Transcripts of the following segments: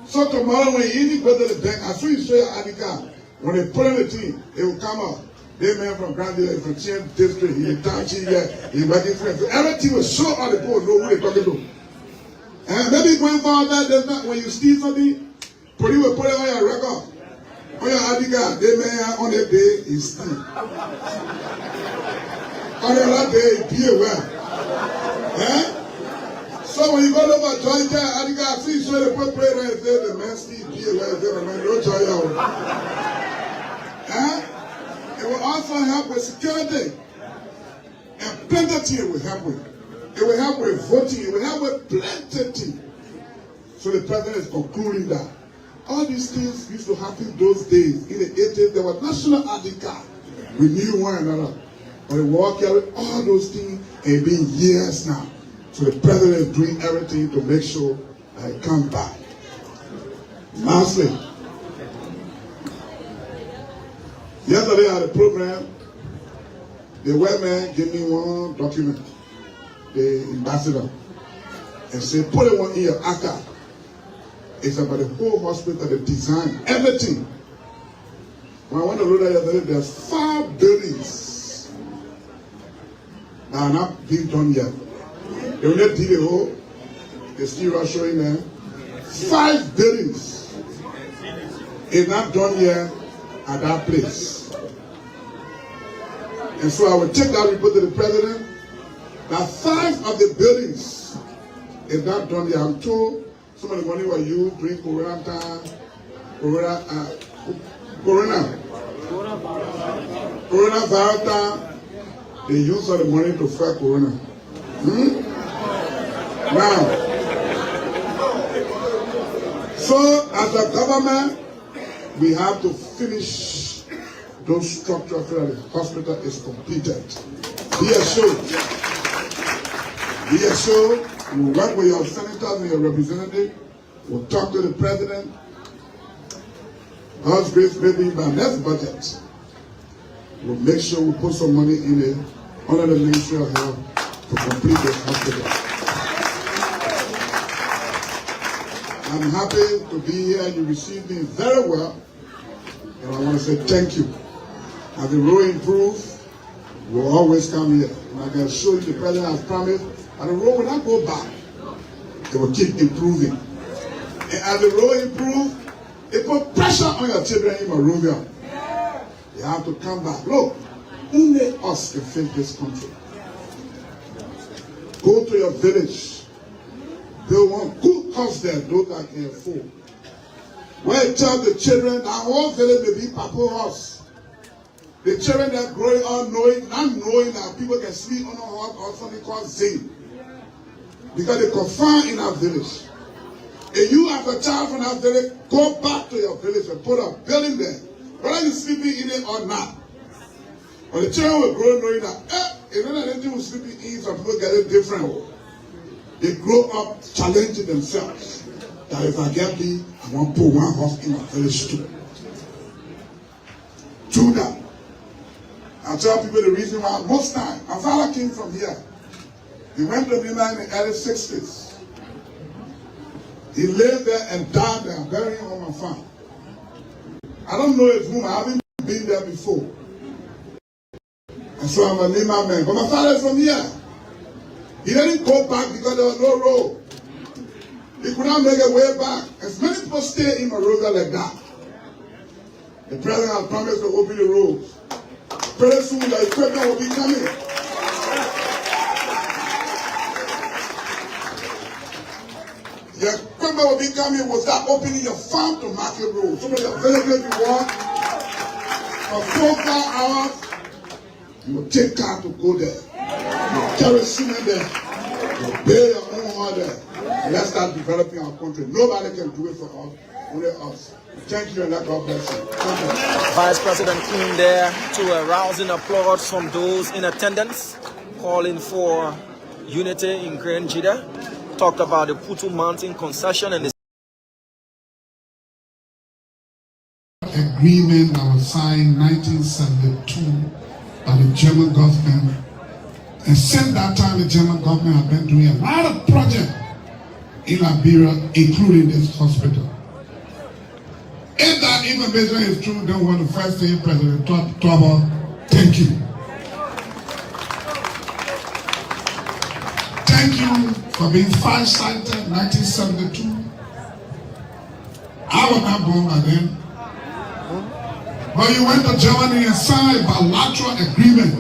So tomorrow when you go to the bank, as soon as you show your ID card, when they put on the team, it will come out. They man from Grandville, from Chin District, he township, he working for him. So everything will show all the people know who they talking to. And maybe going forward that when you steal something, police will put it on your record. On your ID card, they may on the day he steal. On the other day, be aware. So when you go over Georgia, I think I see so they put prayer and say the man Steve be aware of the man, don't tell you. It will also help with security. And plenty it will help with. It will help with voting, it will help with plenty. So the president is concluding that all these things used to happen those days. In the 80s, there was national ID card. We knew one another. But the war carried all those things and it's been years now. So the president is doing everything to make sure that it comes back. Lastly, yesterday at the program, the white man gave me one document, the ambassador, and said, put it one in your ACA. It's about the whole hospital, the design, everything. When I went to look at yesterday, there's 5 buildings that are not being done yet. They will not dig a hole. They still are showing there. 5 buildings is not done yet at that place. And so I will take that report to the president that 5 of the buildings is not done yet. I'm told some of the money were used during Corona time, coronavirus time. They use all the money to fight Corona. Now, so as a government, we have to finish those structures so that the hospital is completed. Be assured. Be assured. We'll work with your senators and your representatives. We'll talk to the president. God's grace, maybe by next budget, we'll make sure we put some money in it under the Ministry of Health to complete this hospital. I'm happy to be here. You received me very well. And I want to say thank you. As the road improves, we'll always come here. And I can show you the president has promised that the road will not go back. It will keep improving. And as the road improves, it put pressure on your children in Monrovia. They have to come back. Look, only us can fix this country. Go to your village. Build one good house there, those that can afford. Where you tell the children that whole village may be Papa house. The children that are growing up not knowing that people can sleep on a house or something called zinc. Because they confined in our village. If you have a child from that village, go back to your village and put a building there. Whether you're sleeping in it or not. But the children will grow knowing that, it's not that anything will sleeping in, some people get it different. They grow up challenging themselves. That if I get me, I want to put one house in my village too. Do that. I tell people the reason why most time, my father came from here. He went to Lima in the early 60s. He lived there and died there, buried him on my farm. I don't know his room, I haven't been there before. And so I'm a Lima man. But my father is from here. He didn't go back because there was no road. He could not make a way back. As many people stay in Monrovia like that. The president has promised to open the roads. Very soon the equipment will be coming. The equipment will be coming. Will start opening your farm to market road. Some of your villages you want for 4-5 hours. You will take car to go there. You carry cement there. You pay your own order. And let's start developing our country. Nobody can do it for us, only us. Thank you and God bless you. Vice President came there to a rousing applause from those in attendance, calling for unity in Grand Jeddah. Talked about the Putu Mountain concession and the agreement that was signed in 1972 by the German government. And since that time, the German government has been doing a lot of projects in Liberia, including this hospital. If that information is true, then we want to first say, President Twaba, thank you. Thank you for being farsighted, 1972. I was not born by then. But you went to Germany and signed a bilateral agreement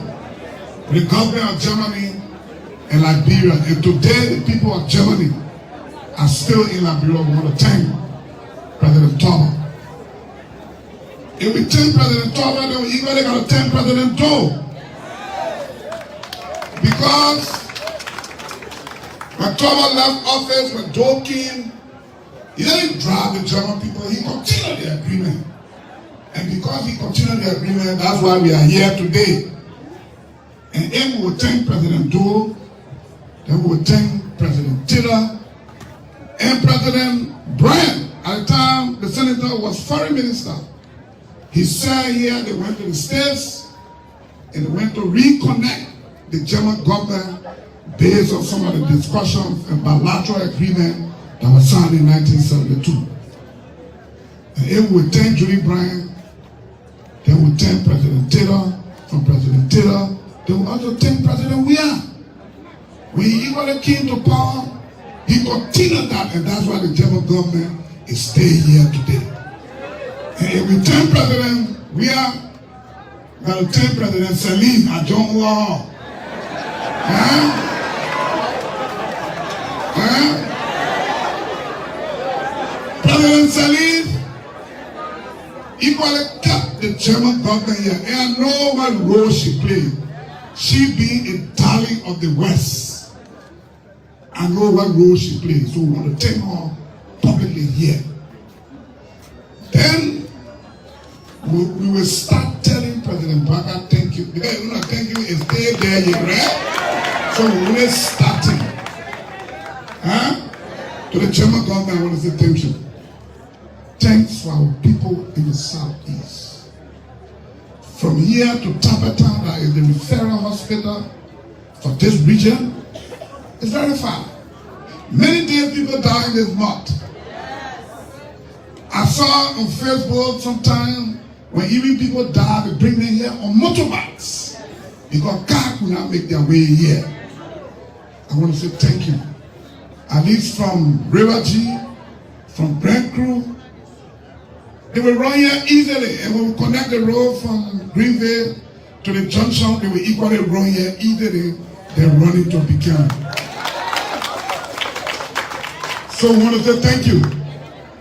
with the government of Germany and Liberia. And today, the people of Germany are still in Liberia. We want to thank President Twaba. If we thank President Twaba, then we equally got to thank President Doe. Because when Twaba left office, when Doe came, he didn't drive the German people, he continued the agreement. And because he continued the agreement, that's why we are here today. And if we will thank President Doe, then we will thank President Taylor and President Bryan. At the time, the senator was foreign minister. He said here they went to the States and they went to reconnect the German government based on some of the discussions and bilateral agreement that was signed in 1972. And if we thank Julie Bryan, then we thank President Taylor. From President Taylor, then we also thank President Weah. When he equally came to power, he continued that, and that's why the German government is staying here today. And if we thank President Weah, we got to thank President Salim at John Wall. President Salim equally kept the German government here. And I know what role she played. She being a darling of the West. I know what role she played. So we want to thank her publicly here. Then we will start telling President Baka thank you. Because you know thank you is there, you right? So we're starting. To the German government, I want to say thank you. Thanks for our people in the southeast. From here to Tabata, that is the referral hospital for this region, it's very far. Many days people die in this month. I saw on Facebook sometime when even people die, they bring them here on motorbikes because cars could not make their way here. I want to say thank you. At least from River G, from Brent Crew, they will run here easily, and we will connect the road from Greenville to the junction. They will equally run here easily. They're running to Buchanan. So I want to say thank you.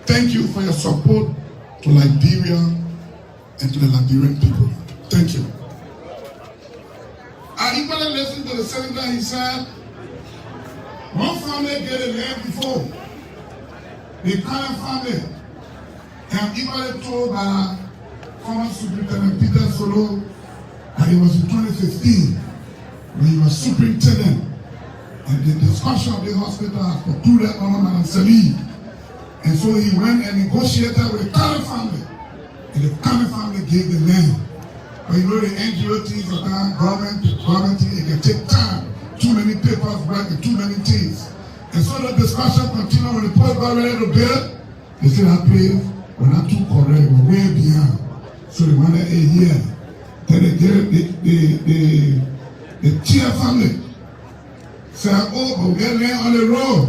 Thank you for your support to Liberia and to the Liberian people. Thank you. I equally listened to the senator. He said, one family get a land before. The current family. And I'm equally told by former Superintendent Peter Solo that it was in 2015 when he was superintendent. And the discussion of the hospital has concluded on Madam Salim. And so he went and negotiated with the current family. And the current family gave the land. But you know the NGOTs of that government, it can take time. Too many papers work and too many things. And so the discussion continued when the post got ready to build. They said that place was not too correct, we're way beyond. So they wanted a year. Then they gave the Chia family. Said, oh, but we get land on the road.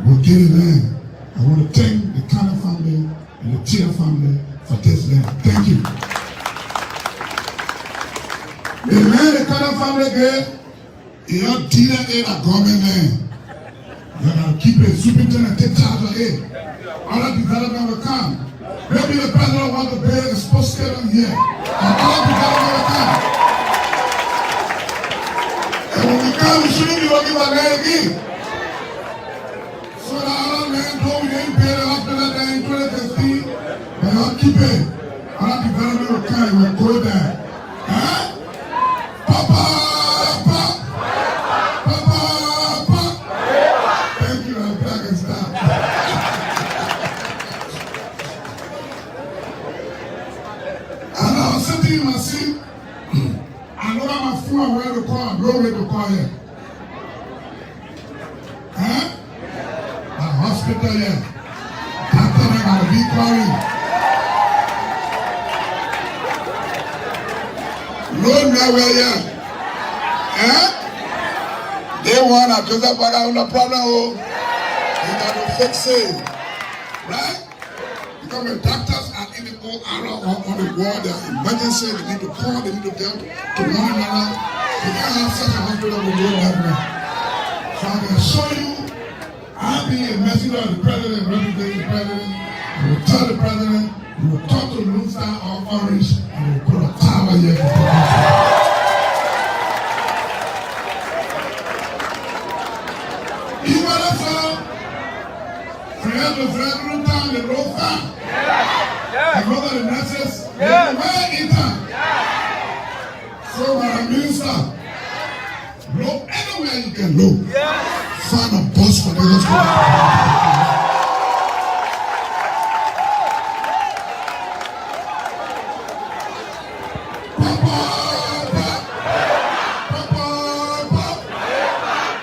We'll get it land. I want to thank the Kana family and the Chia family for this land. Thank you. The land the Kana family gave, is not dealer in a government land. You gotta keep it, superintendent, take charge of it. Other development will come. Maybe the president wants to build a sports stadium here. And other development will come. And when we come, we shouldn't be working about land again. So the other land, though we didn't build a hospital there in 2015, but y'all keep it. Other development will come, we'll go there. Huh? Papa! Thank you, I'm back and stop. And I was sitting in my seat. I know that my phone where to call, no way to call here. Huh? here. After that, I'll be calling. No, nowhere here. Eh? They want to Joseph Baga, no problem. Oh, you got to fix it. Right? Because when doctors are in the go around on the ward, they are emergency, they need to call, they need to get to one another. You can't have such a hospital with no government. So I can show you, I'll be a messenger of the president, representing the president. I will tell the president, we will talk to Blue Star or Orange, and we will put a tower here for the the road far. The brother, the nurses, where in time. So, my minister, blow anywhere you can blow. Find a bus for the hospital.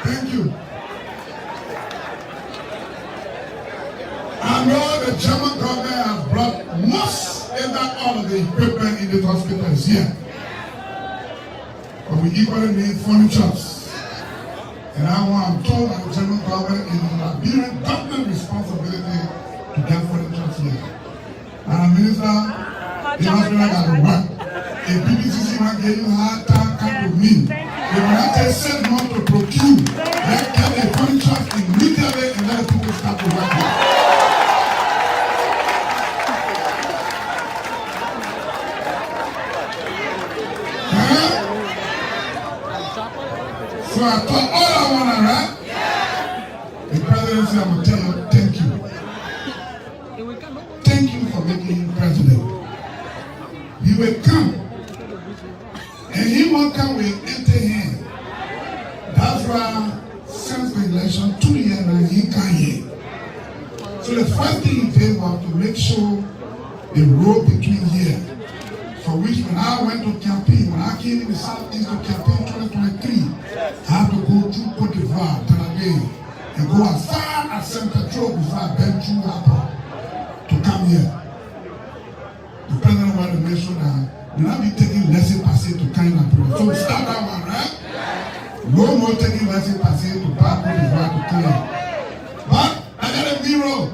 Thank you. I know the German government has brought most, if not all, of the equipment in the hospitals here. But we equally need furnitures. And I'm told that the German government is the Liberian government responsibility to get furnitures here. And the minister, the hospital got to work. If BBCC man gave you a hard time, come to me. If I take 6 months to procure, let's get the furnitures immediately and let people start to work here. So I thought all I want to write. The president said, I'm going to tell you, thank you. Thank you for making him president. He will come. And he won't come with empty hand. That's why since the election 2 years now, he can't hear. So the first thing he did was to make sure the road between here, for which when I went to campaign, when I came in the southeast to campaign 2023, I had to go through Cote d'Ivoire, Tanagay, and go as far as St. Petro before I bent through Apple to come here. The president wanted to make sure that we'll not be taking lesson passé to kind of people. So we start that one, right? No more taking lesson passé to Cote d'Ivoire to Kenya. But I got a B-road.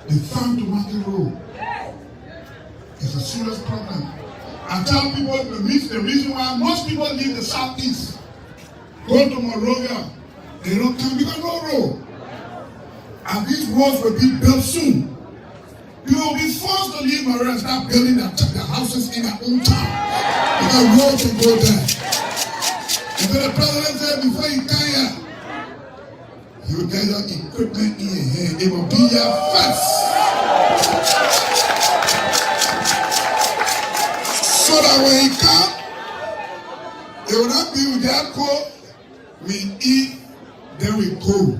The farm to market road. It's a serious problem. I tell people the reason why most people leave the southeast, go to Monrovia, they don't come because no road. And these roads will be built soon. You will be forced to leave Monrovia and start building their houses in their own town. Because roads will go there. And so the president said before you come here, you will get your equipment in your hand. It will be your first. So that when he come, it will not be with that coat. We eat, then we go.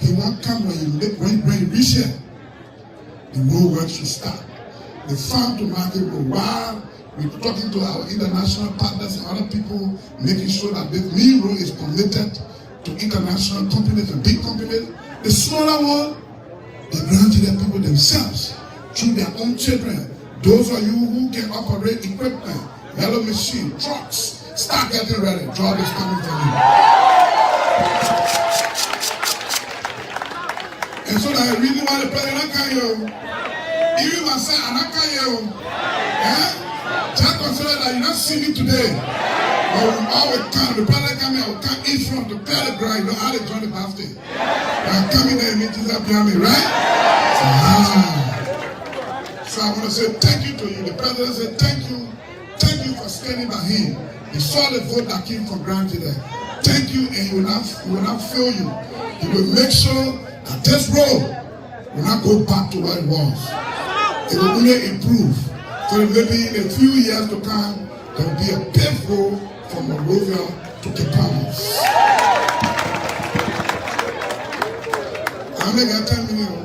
He won't come when you reach here. The road work should start. The farm to market road. While we're talking to our international partners and other people, making sure that this new road is committed to international companies and big companies. The smaller one, the grandchildren people themselves, through their own children. Those of you who can operate equipment, yellow machine, trucks, start getting ready. Job is coming for you. And so that I really want to play an even myself, and just consider that you not see me today. But we always come, the brother come here, I will come in front to clear the ground. You know how they join the pastor. I'm coming there and meet Jesus behind me, right? So I want to say thank you to you. The president said thank you. Thank you for standing by him. He saw the vote that came for granted there. Thank you, and he will not fail you. He will make sure that this road will not go back to where it was. It will really improve. So maybe in a few years to come, there will be a paved road from Monrovia to Cape Palmas. I only got 10 minutes.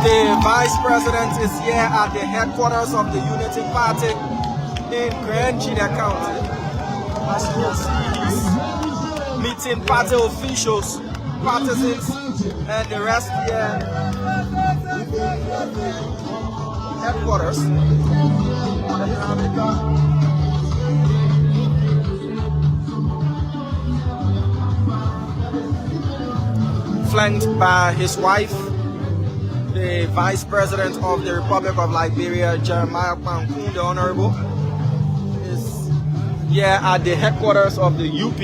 The Vice President is here at the headquarters of the Unity Party in Grand Junior County. As you can see, he's meeting party officials, partisans, and the rest here. Headquarters. Flanked by his wife, the Vice President of the Republic of Liberia, Jeremiah Kwankun, the Honorable, is here at the headquarters of the UP.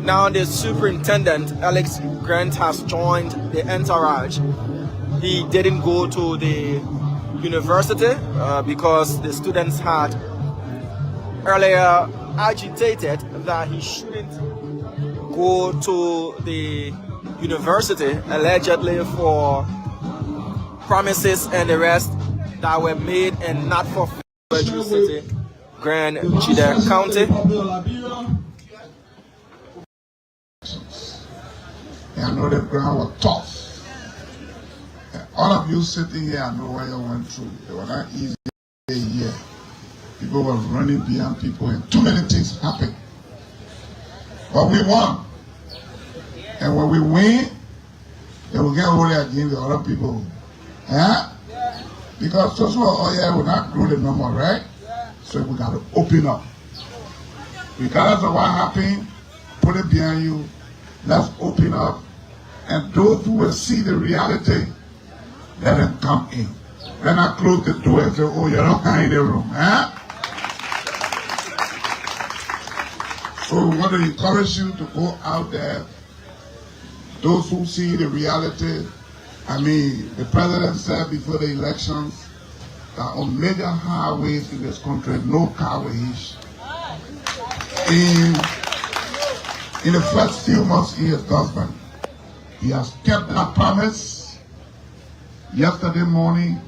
Now the Superintendent, Alex Grant, has joined the entourage. He didn't go to the university because the students had earlier agitated that he shouldn't go to the university, allegedly for promises and the rest that were made and not for Federal City, Grand Junior County. I know the ground was tough. All of you sitting here, I know what you went through. It was not easy a year. People were running behind people and too many things happened. But we won. And when we win, they will get holy against the other people. Yeah? Because those who are here will not grow the number, right? So we got to open up. Regardless of what happened, put it behind you. Let's open up. And those who will see the reality, let them come in. Let not close the door and say, oh, you don't come in the room. Huh? So we want to encourage you to go out there. Those who see the reality, I mean, the president said before the elections that on major highways in this country, no car will hitch. In the first few months in his government, he has kept that promise. Yesterday morning,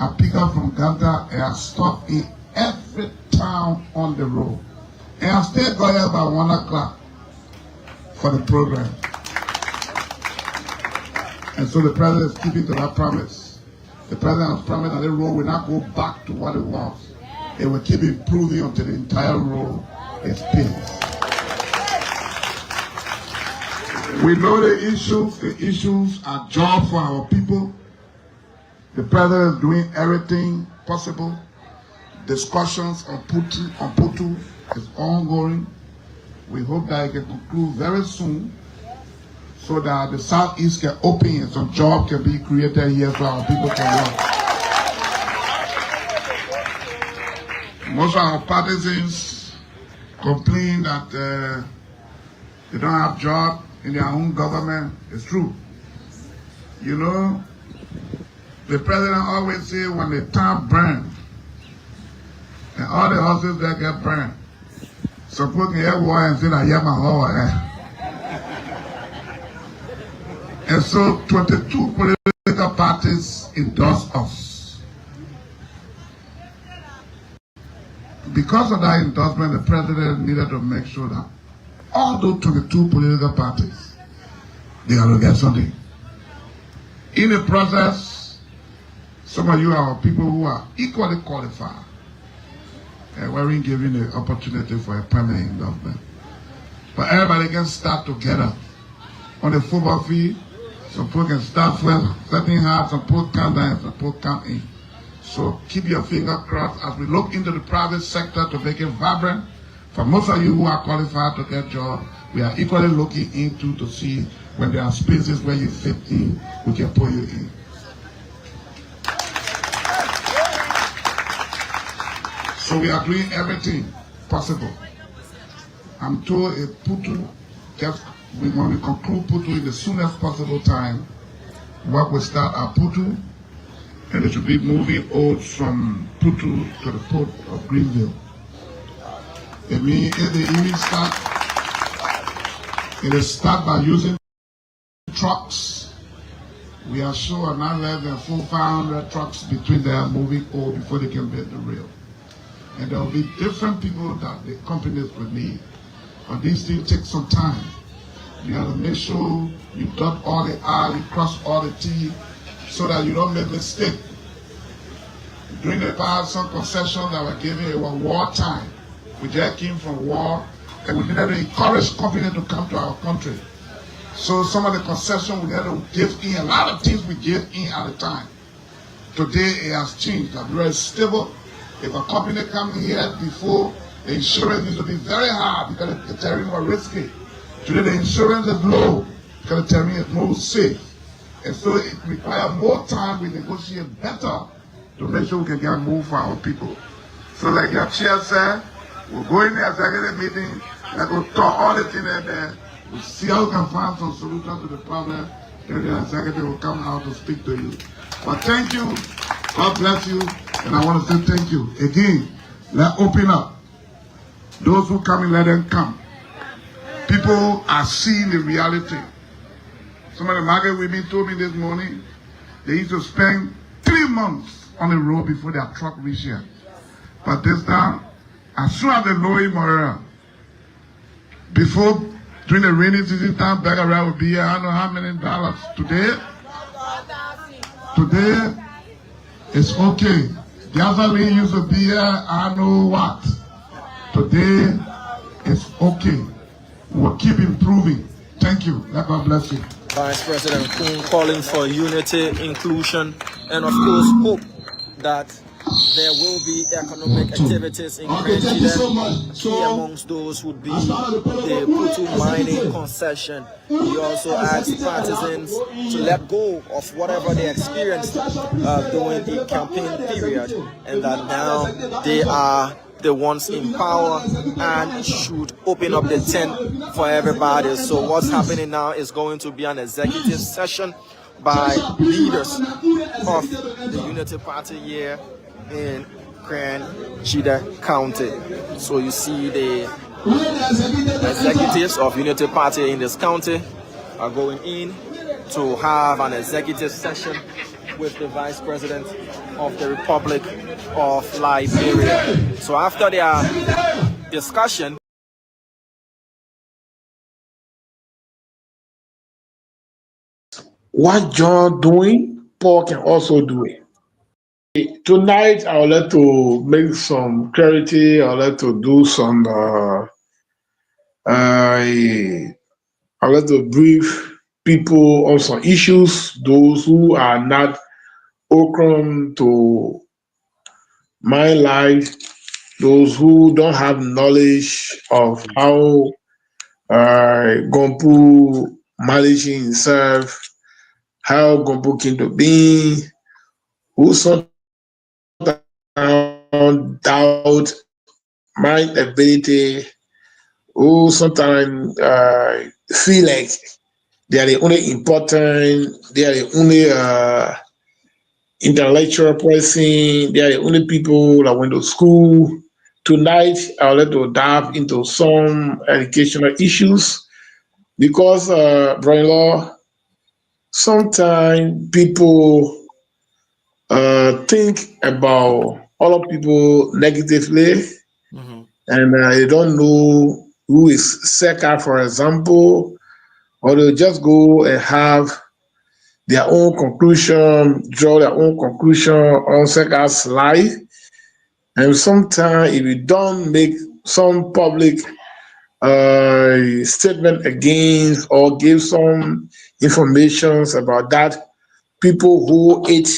I picked up from Ghana and I stopped in every town on the road. And I still got here by 1 o'clock for the program. And so the president is keeping to that promise. The president has promised that the road will not go back to what it was. It will keep improving until the entire road is paved. We know the issues. The issues are job for our people. The president is doing everything possible. Discussions on Putu is ongoing. We hope that it can conclude very soon so that the Southeast can open and some jobs can be created here so our people can work. Most of our partisans complain that they don't have jobs in their own government. It's true. You know, the president always say when the town burns and all the houses that get burned, suppose you have war and say that yeah, my home. And so 22 political parties endorse us. Because of that endorsement, the president needed to make sure that all those 22 political parties, they are to get something. In the process, some of you are people who are equally qualified and we're given the opportunity for a permanent endorsement. But everybody can start together on the football field. Some people can start first, setting hard, some people come down, some people come in. So keep your finger crossed as we look into the private sector to make it vibrant. For most of you who are qualified to get jobs, we are equally looking into to see when there are spaces where you fit in, we can put you in. So we are doing everything possible. I'm told if Putu, when we conclude Putu in the soonest possible time, work will start at Putu, and it should be moving oats from Putu to the port of Greenville. It means if they even start, it will start by using trucks. We are sure not less than 400-500 trucks between them moving oat before they can build the rail. And there will be different people that the companies will need. But these things take some time. You have to make sure you dot all the I, you cross all the T, so that you don't make mistake. During the past, some concessions that were given, it was wartime. We just came from war, and we needed to encourage companies to come to our country. So some of the concessions we had to give in, a lot of things we gave in at the time. Today it has changed. That very stable. If a company comes here before, the insurance needs to be very high because the terrain was risky. Today the insurance is low because the terrain is more safe. And so it requires more time. We negotiate better to make sure we can get more for our people. So like your chair said, we'll go in the executive meeting and we'll talk all the things there. We'll see how we can find some solution to the problem. Then the executive will come out to speak to you. But thank you. God bless you. And I want to say thank you. Again, let's open up. Those who come in, let them come. People are seeing the reality. Some of the market women told me this morning, they used to spend 3 months on the road before their truck reached here. But this time, as soon as they know it, before, during the rainy season time, back around would be here, I don't know how many dollars. Today, it's okay. Gasoline used to be here, I know what. Today, it's okay. We'll keep improving. Thank you. Let God bless you. Vice President Kuhn calling for unity, inclusion, and of course hope that there will be economic activities in Grand Jida. Key amongst those would be the Putu mining concession. He also asked partisans to let go of whatever they experienced during the campaign period, and that now they are the ones in power and should open up the tent for everybody. So what's happening now is going to be an executive session by leaders of the Unity Party here in Grand Jida County. So you see the executives of Unity Party in this county are going in to have an executive session with the Vice President of the Republic of Liberia. So after their discussion, what John doing, Paul can also do it. Tonight, I would like to make some clarity. I would like to do some. I would like to brief people on some issues. Those who are not open to my life, those who don't have knowledge of how Gompu managing himself, how Gompu came to being, who sometimes doubt my ability, who sometimes feel like they are the only important, they are the only intellectual person, they are the only people that went to school. Tonight, I would like to dive into some educational issues because, brother-in-law, sometimes people think about other people negatively, and they don't know who is Seka, for example, or they'll just go and have their own conclusion, draw their own conclusion on Seka's life. And sometimes if you don't make some public statement against or give some information about that, people who hate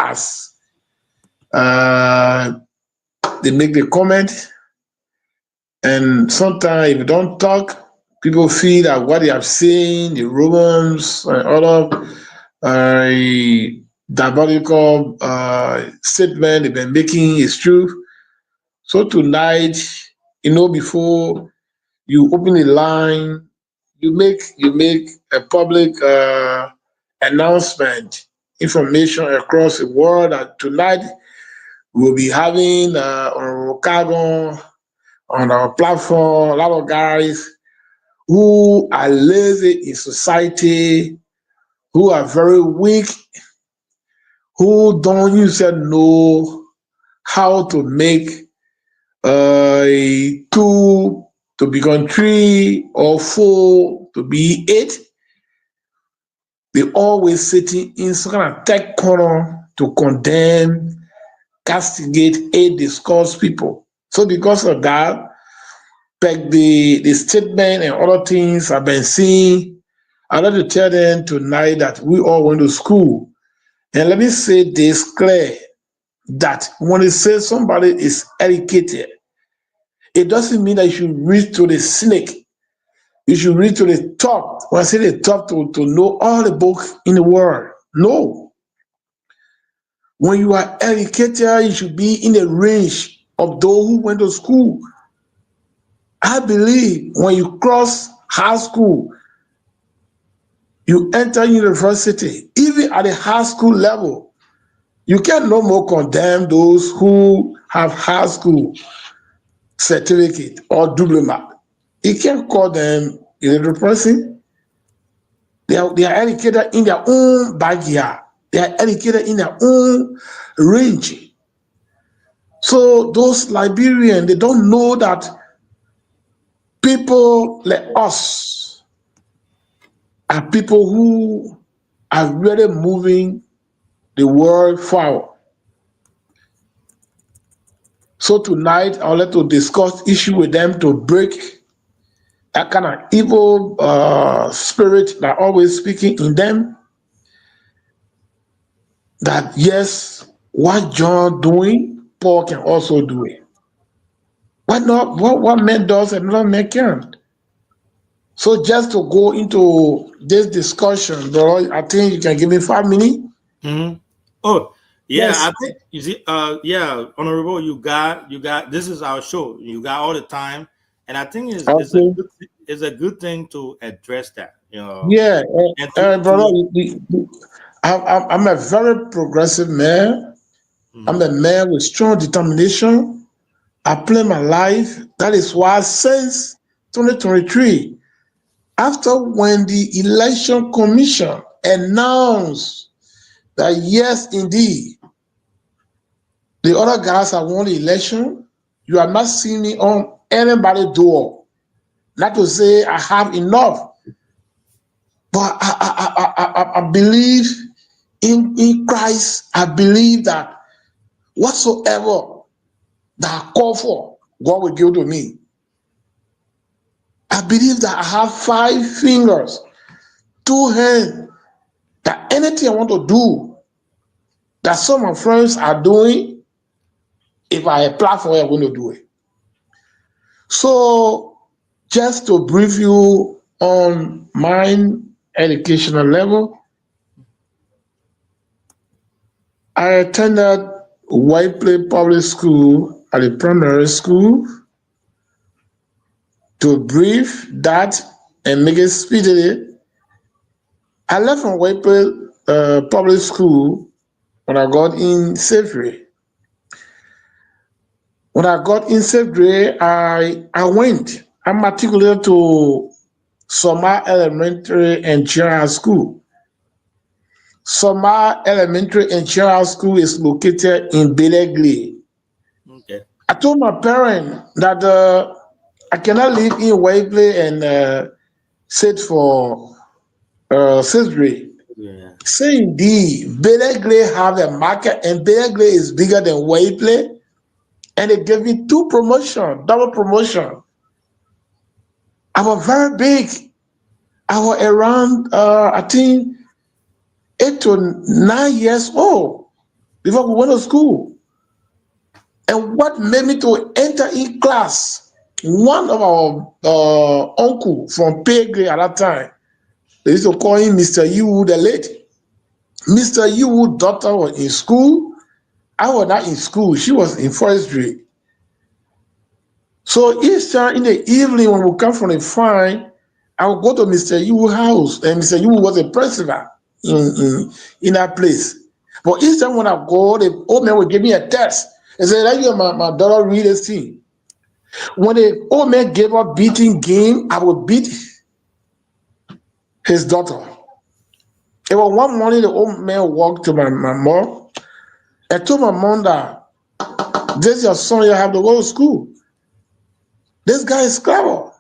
us, they make the comment. And sometimes if you don't talk, people feel that what they have seen, the rumors and other diabolical statement they've been making is true. So tonight, before you open the line, you make a public announcement, information across the world that tonight we'll be having on Cargo, on our platform, a lot of guys who are lazy in society, who are very weak, who don't usually know how to make two to become 3 or 4 to be 8. They always sitting in some kind of tech corner to condemn castigate, hate, discourse people. So because of that, like the statement and other things I've been seeing, I'd like to tell them tonight that we all went to school. And let me say this clear, that when they say somebody is educated, it doesn't mean that you should reach to the snake. You should reach to the top. When I say the top, to know all the books in the world. No. When you are educated, you should be in the range of those who went to school. I believe when you cross high school, you enter university, even at the high school level, you can no more condemn those who have high school certificate or diploma. You can't call them illiterate person. They are educated in their own backyard. They are educated in their own range. So those Liberians, they don't know that people like us are people who are really moving the world forward. So tonight, I would like to discuss issue with them to break that kind of evil spirit that always speaking in them. That yes, what John doing, Paul can also do it. What not? What man does, another man can't. So just to go into this discussion, bro, I think you can give me 5 minutes. Oh, yeah, Yes. I think you see, yeah, Honorable, you got this is our show. You got all the time, and I think Okay. it's a good thing to address that, Yeah, and brother, I'm a very progressive man. I'm a man with strong determination. I plan my life. That is why since 2023, after when the election commission announced that yes, indeed, the other guys have won the election, you are not seeing me on anybody's door. Not to say I have enough, but I believe in Christ. I believe that whatsoever that I call for, God will give to me. I believe that I have 5 fingers, 2 hands, that anything I want to do, that some of my friends are doing, if I apply for it, I'm going to do it. So, just to brief you on my educational level, I attended White Plains Public School at the primary school. To brief that and make it speedily, I left from White Plains Public School when I got in 7th grade. When I got in 7th grade, I matriculated to Soma Elementary and General School. Soma Elementary and General School is located in Belegli. okay. I told my parents that I cannot live in White Plains and sit for 6th grade. Yeah. Say indeed, Belegli have a market and Belegli is bigger than White Plains. And they gave me 2 promotion, double promotion. I was very big. I was around, I think, 8 to 9 years old before we went to school. And what made me to enter in class, one of our uncle from Pegre at that time, they used to call him Mr. Yu the late. Mr. Yu's daughter was in school. I was not in school. She was in 1st grade. So each time in the evening when we come from the farm, I would go to Mr. Yu's house, and Mr. Yu was a president in that place. But each time when I go, the old man would give me a test and say, "Let you my daughter read this thing." When the old man gave up beating game, I would beat his daughter. It was one morning the old man walked to my mom and told my mom that this is your son, you have to go to school. This guy is clever.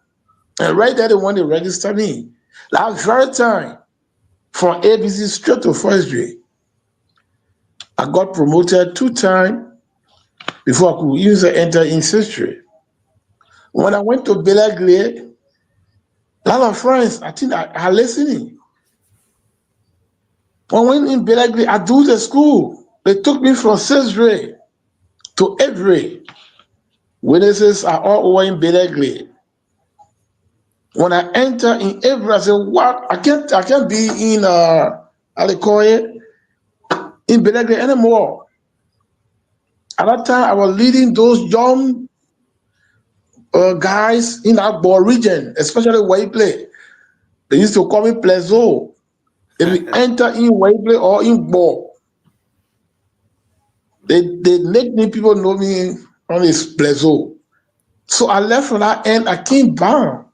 And right there, they want to register me. That very time, from ABC straight to 1st grade, I got promoted 2 times before I could even enter in history. When I went to Belagley, a lot of friends, I think, are listening. When I went in Belagley, I do the school. They took me from 6th grade to 8th grade. Witnesses are all over in Belagley. When I enter in 8th grade, I said, "What? I can't be in Alikoye in Belagley anymore." At that time, I was leading those young guys in that ball region, especially Waipley. They used to call me Plezo. If we enter in Waipley or in ball, they make me, people know me on this Plezo. So I left from that end, I came back.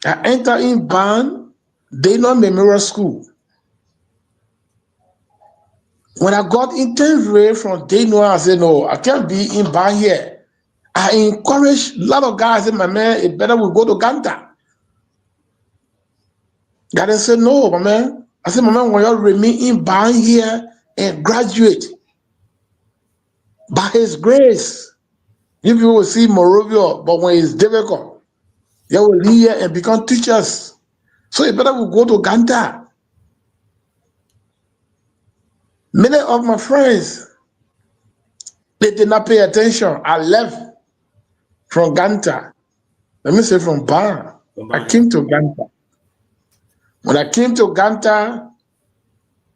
I entered in Ban, Dana Memorial School. When I got in 10th grade from Dana, I said, "No, I can't be in Ban here." I encouraged a lot of guys. I said, "My man, it better we go to Ganta." God said, "No, my man." I said, "My man, when you remain in Ban here and graduate, by His grace, you people will see Morovia, but when it's difficult, you will leave here and become teachers. So it better we go to Ganta." Many of my friends, they did not pay attention. I left from Ganta. Let me say from Ban. I came to Ganta. When I came to Ganta,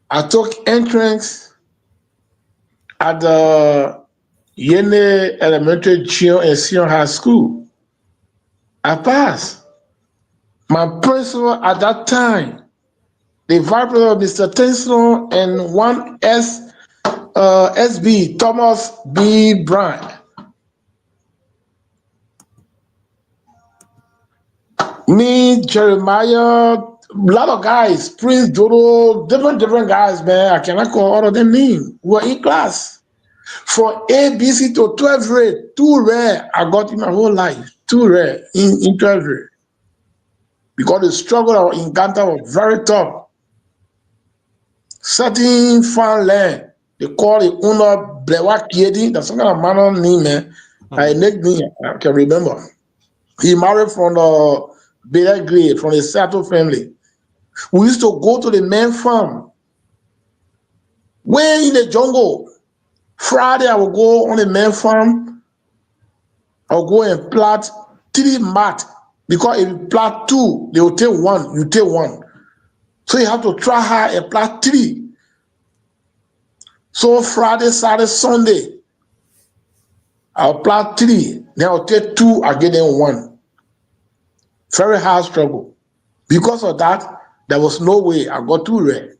I took entrance at the Yene Elementary Junior and Senior High School. I passed. My principal at that time, the vice president, Mr. Tenslon, and one SB, Thomas B. Bryan. Me, Jeremiah, a lot of guys, Prince Dodo, different guys, man. I cannot call all of them names. We were in class. From ABC to 12th grade, 2 rare I got in my whole life. 2 rare in 12th grade. Because the struggle in Ganta was very tough. Certain farmland, they call the owner Blewa Kiedi. That's some kind of man name, man. I can remember. He married from the Bela Grade, from the Sato family. We used to go to the main farm. Way in the jungle. Friday, I would go on the main farm. I'll go and plant 3 mat. Because if you plant 2, they will take 1. You take 1. So you have to try hard and plant 3. So Friday, Saturday, Sunday, I'll plant 3. Then I'll take 2, I get them 1. Very hard struggle. Because of that, there was no way I got 2 rare.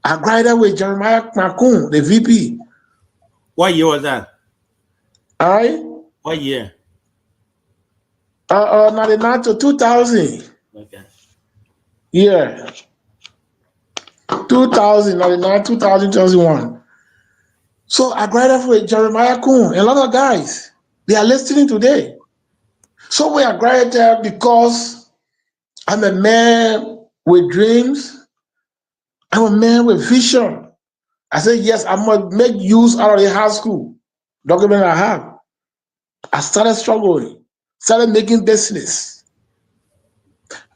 I graduated with Jeremiah Makun, the VP. What year was that? What year? 99 to 2000. Okay. Yeah. 2000, 99, 2000, 2001. So I graduated with Jeremiah Kun. A lot of guys, they are listening today. So we are graduated because I'm a man with dreams. I'm a man with vision. I said, yes, I must make use out of the high school document I have. I started struggling, started making business.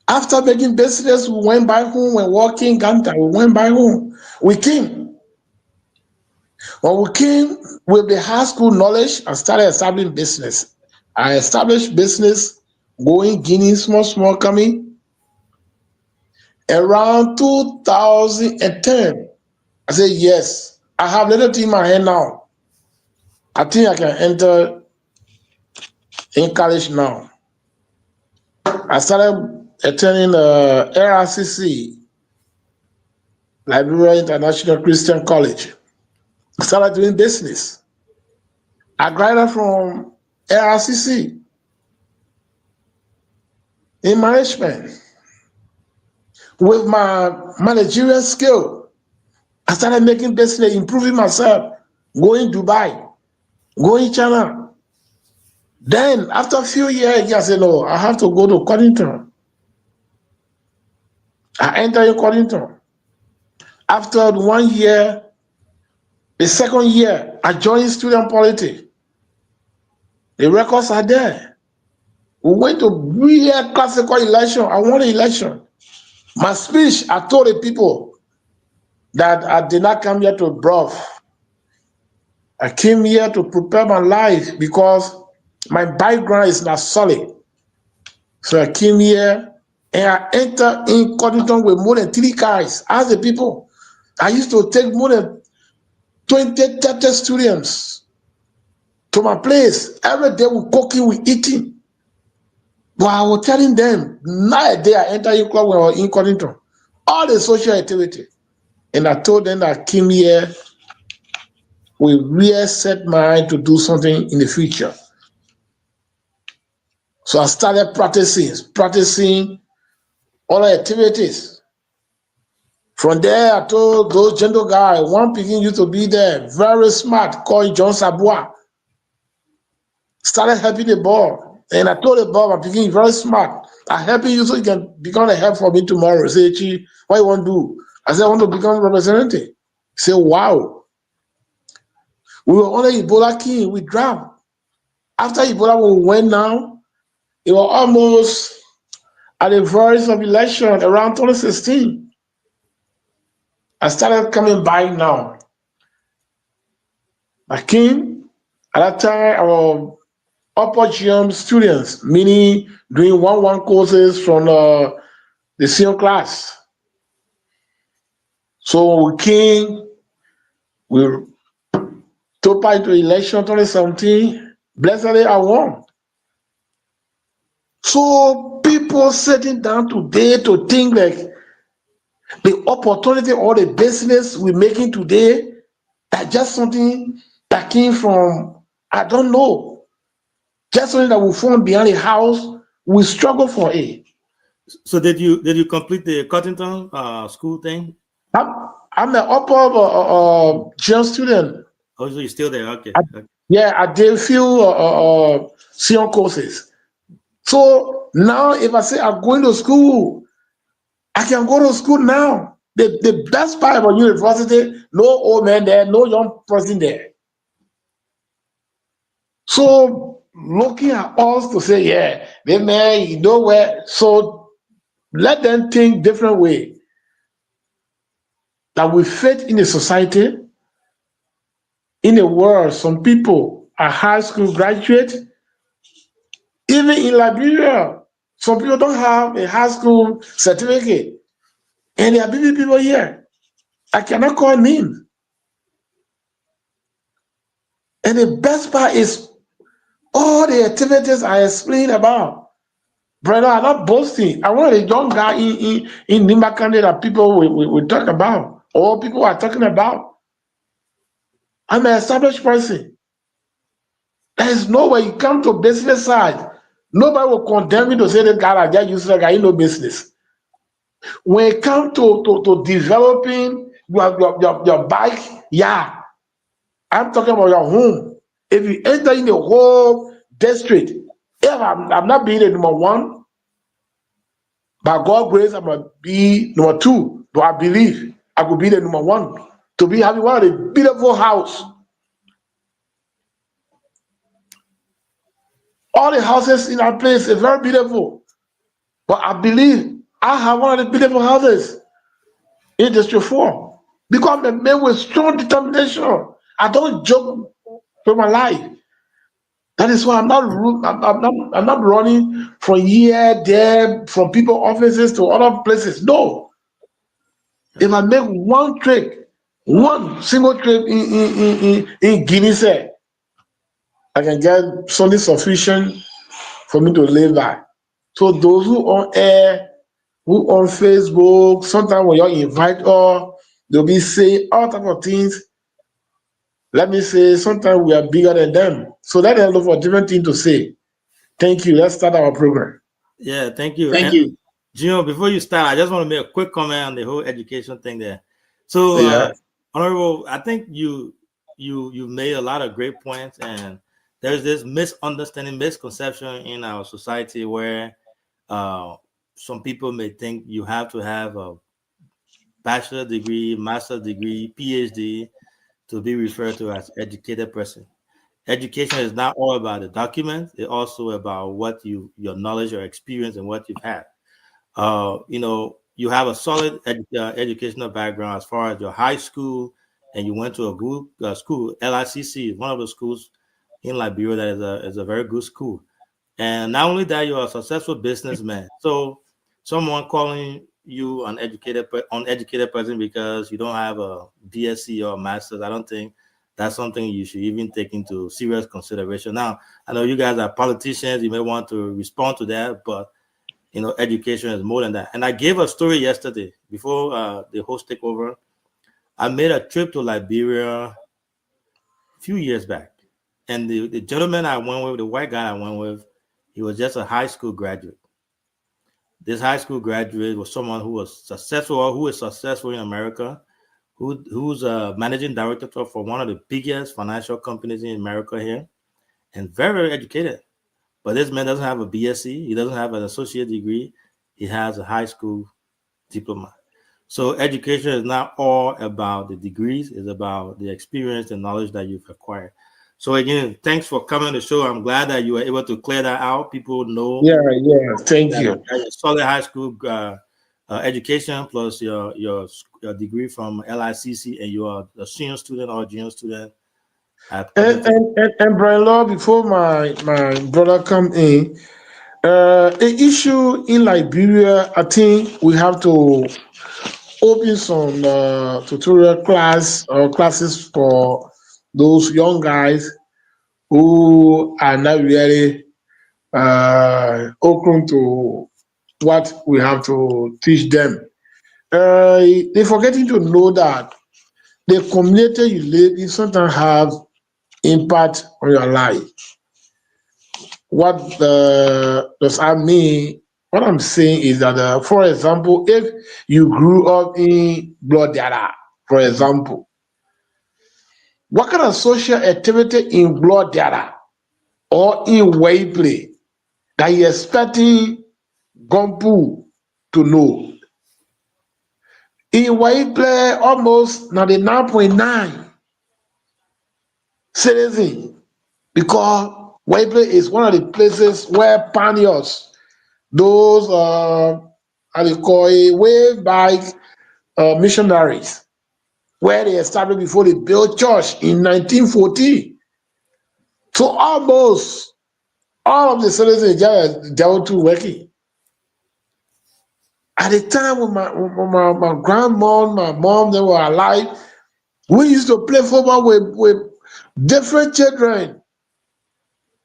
After making business, we went back home, we walked in Ganta, we went back home. We came. When we came with the high school knowledge, I started establishing business. I established business, going Guinea, small coming. Around 2010, I said, yes, I have little thing in my hand now. I think I can enter in college now. I started attending the LRCC, Liberia International Christian College. I started doing business. I graduated from LRCC in management. With my managerial skill, I started making business, improving myself, going Dubai, going China. Then after a few years, I said, no, I have to go to Coddington. I entered in Coddington. After 1 year, The second year, I joined student politics. The records are there. We went to real classical election. I won the election. My speech, I told the people that I did not come here to bluff. I came here to prepare my life because my background is not solid. So I came here and I entered in Cottington with more than 3 cars. As the people, I used to take more than 20, 30 students to my place. Every day we cooking, we eating. But I was telling them, night day I enter in club when I was in Cottington. All the social activity. And I told them that I came here with real set mind to do something in the future. So I started practicing all the activities. From there, I told those gentle guys, one picking used to be there, very smart, called John Sabois. Started helping the boy. And I told the boy, I'm picking very smart. I helping you so you can become a help for me tomorrow. Say, Chief, what you want to do? I said, I want to become representative. He said, wow. We were on the Ebola king, we dropped. After Ebola, when we went now, it was almost at the verge of election around 2016. I started coming by now. I came, at that time, our upper GM students, meaning doing 1-1 courses from the senior class. So we came, we took part into election 2017. Blessedly, I won. So people sitting down today to think like the opportunity or the business we're making today, that's just something that came from, I don't know, just something that we found behind the house. We struggle for it. So did you complete the Cottington school thing? I'm an upper GM student. Oh, so you're still there? Okay. Yeah, I did a few senior courses. So now if I say I'm going to school, I can go to school now. The best part about university, no old man there, no young person there. So looking at us to say, yeah, they man, you know where. So let them think different way. That we fit in the society, in the world. Some people are high school graduates. Even in Liberia, some people don't have a high school certificate. And there are people here. I cannot call names. And the best part is all the activities I explained about. Brother, I'm not boasting. I want a young guy in Nimbakande that people will talk about, or people are talking about. I'm an established person. There is no way you come to business side. Nobody will condemn you to say that guy, I just use that guy, you know business. When it comes to developing your bike, yeah, I'm talking about your home. If you enter in the whole district, if I'm not being the number 1, by God's grace, I'm gonna be number 2. But I believe I could be the number 1 to be having one of the beautiful house. All the houses in our place are very beautiful. But I believe I have one of the beautiful houses in District 4 because I'm a man with strong determination. I don't joke with my life. That is why I'm not running from here, there, from people offices to other places. No. If I make one trip, one single trip in Guinea, say, I can get something sufficient for me to live by. So those who on air, who on Facebook, sometimes when you invite her, they'll be saying all type of things. Let me say, sometimes we are bigger than them. So let them look for different things to say. Thank you. Let's start our program. Yeah, thank you. Thank you. Gino, before you start, I just want to make a quick comment on the whole education thing there. So, Yeah. Honorable, I think you made a lot of great points, and there's this misunderstanding, misconception in our society where some people may think you have to have a bachelor degree, master degree, PhD to be referred to as educated person. Education is not all about the documents; it's also about what your knowledge or experience and what you've had. You have a solid educational background as far as your high school, and you went to a good school. LICC is one of the schools in Liberia that is a very good school. And not only that, you're a successful businessman. So someone calling you uneducated person because you don't have a BSc or a master's, I don't think that's something you should even take into serious consideration. Now, I know you guys are politicians, you may want to respond to that, but education is more than that. And I gave a story yesterday before the host takeover. I made a trip to Liberia a few years back. And the gentleman I went with, the white guy I went with, he was just a high school graduate. This high school graduate was someone who was successful or who is successful in America, who's a managing director for one of the biggest financial companies in America here, and very, very educated. But this man doesn't have a BSc. He doesn't have an associate degree. He has a high school diploma. So education is not all about the degrees. It's about the experience and knowledge that you've acquired. So again, thanks for coming to the show. I'm glad that you were able to clear that out. People know. Yeah, thank you. A solid high school education plus your degree from LICC, and you are a senior student or junior student. And Brian Law, before my brother come in, the issue in Liberia, I think we have to open some tutorial classes for those young guys who are not really open to what we have to teach them. They're forgetting to know that the community you live in sometimes have impact on your life. What does that mean? What I'm saying is that, for example, if you grew up in Blodara, for example, what kind of social activity in Blodara or in Waipley that you expecting Gompu to know? In Waipley, almost 99.9 citizens, because Waipley is one of the places where pioneers, those how they call it, way back missionaries, where they established before they built church in 1914. So almost all of the citizens there to working. At the time when my grandma, my mom, they were alive, we used to play football with different children.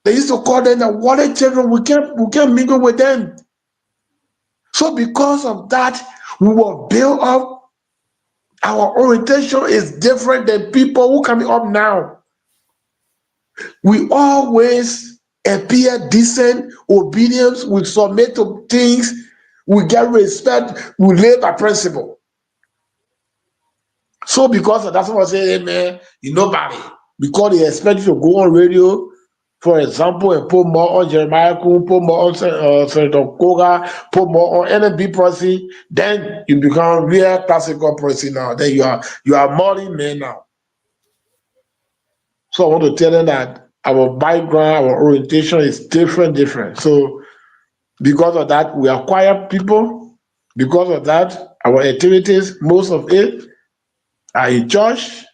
They used to call them the water children. We can't mingle with them. So because of that, we were built up. Our orientation is different than people who coming up now. We always appear decent, obedience, we submit to things, we get respect, we live by principle. So because of that, someone say, hey man, you nobody. Because they expect you to go on radio, for example, and put more on Jeremiah Kuhn, put more on Senator Koga, put more on NMB policy, then you become real classical policy now. Then you are modern man now. So I want to tell them that our background, our orientation is different. So because of that, we acquire people. Because of that, our activities, most of it are in church.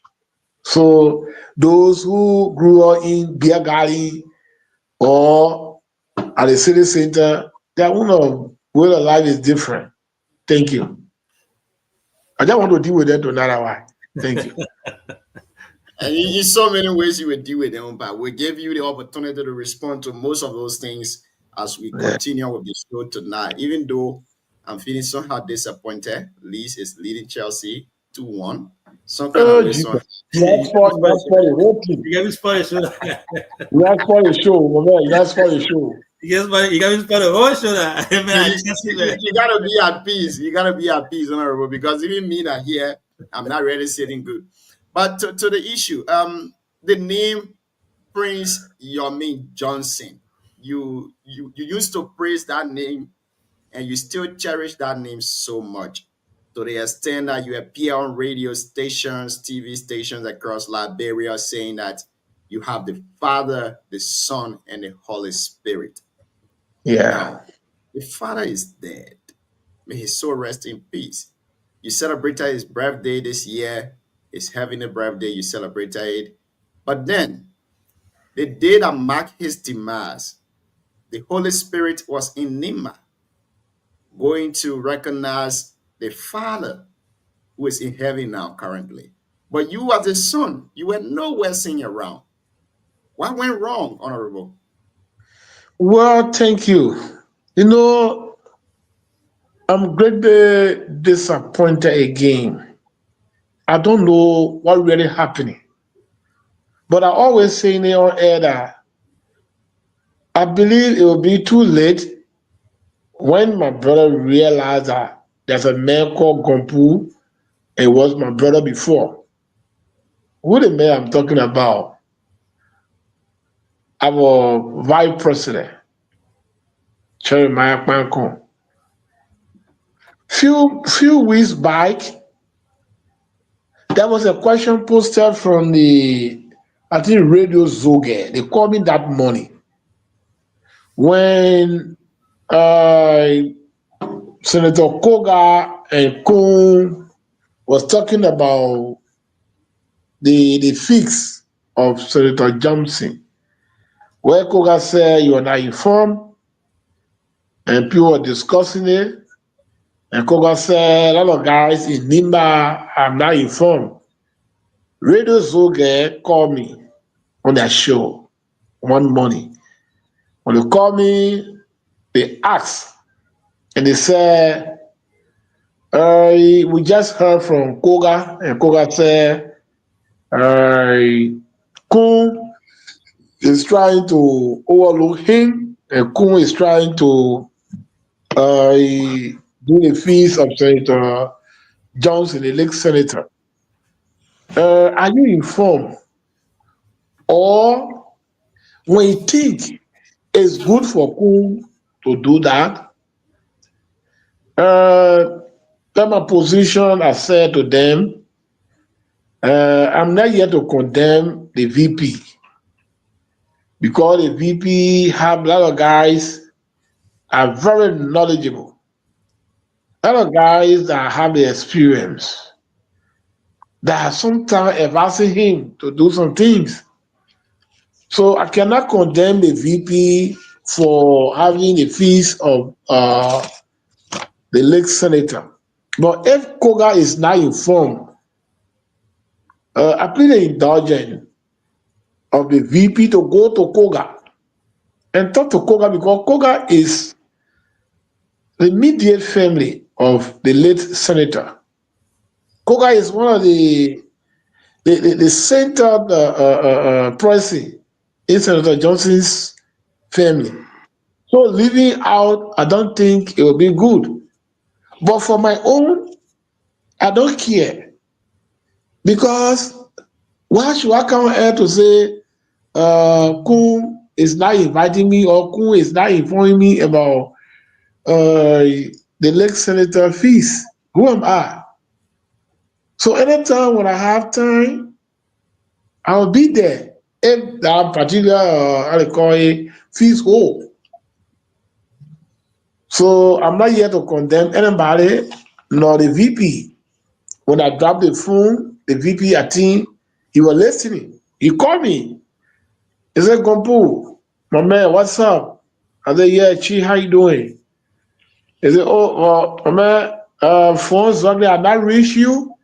So those who grew up in beer garden or at the city center, their own way of life is different. Thank you. I just want to deal with that another way. Thank you. And in so many ways you will deal with them, but we give you the opportunity to respond to most of those things as we continue with the show tonight. Even though I'm feeling somehow disappointed, Leeds is leading Chelsea 2-1. Some kind of way, so That's for the whole team. You got me spoiled, show. That's for the show, man. That's for the show. You got me spoiled the whole show. You gotta be at peace. You gotta be at peace, honorable, because even me that here, I'm not really sitting good. But to the issue, the name Prince Yomi Johnson, you used to praise that name, and you still cherish that name so much. to the extent that you appear on radio stations, TV stations across Liberia saying that you have the Father, the Son, and the Holy Spirit. Yeah. Now, the Father is dead. May his soul rest in peace. You celebrated his birthday this year. His having a birthday, you celebrated it. But then, the day that marked his demise, the Holy Spirit was in Nima, going to recognize the Father who is in heaven now currently. But you as a son, you were nowhere seen around. What went wrong, Honorable? Well, thank you. You know, I'm greatly disappointed again. I don't know what really happening. But I always say in your air that I believe it will be too late when my brother realized that there's a man called Gompu. It was my brother before. Who the man I'm talking about? Our vice president, Jeremiah Kpankon. Few weeks back, there was a question posted from the, I think, Radio Zoge. They called me that morning when Senator Koga and Kun was talking about the fix of Senator Johnson, where Koga said you are not informed, and people were discussing it. And Koga said, a lot of guys in Nimba are not informed. Radio Zoge called me on their show one morning. When they called me, they asked, and they said, we just heard from Koga, and Koga said, Kun is trying to overlook him, and Kun is trying to do the fees of Senator Johnson, the late senator. Are you informed? Or when you think it's good for Kun to do that, from my position, I said to them, I'm not here to condemn the VP because the VP have a lot of guys are very knowledgeable. A lot of guys that have the experience that are sometimes advising him to do some things. So I cannot condemn the VP for having the fees of the late senator. But if Koga is not informed, I plead the indulgence of the VP to go to Koga and talk to Koga because Koga is the immediate family of the late senator. Koga is one of the center pricing in Senator Johnson's family. So leaving out, I don't think it will be good. But for my own, I don't care. Because why should I come here to say Kun is not inviting me or Kun is not informing me about the late senator fees? Who am I? So anytime when I have time, I'll be there. If that particular, how they call it, fees hold. So I'm not here to condemn anybody, nor the VP. When I dropped the phone, the VP, I think he was listening. He called me. He said, Gompu, my man, what's up? I said, yeah, Chi, how you doing? He said, oh, my man, phones I not reach you?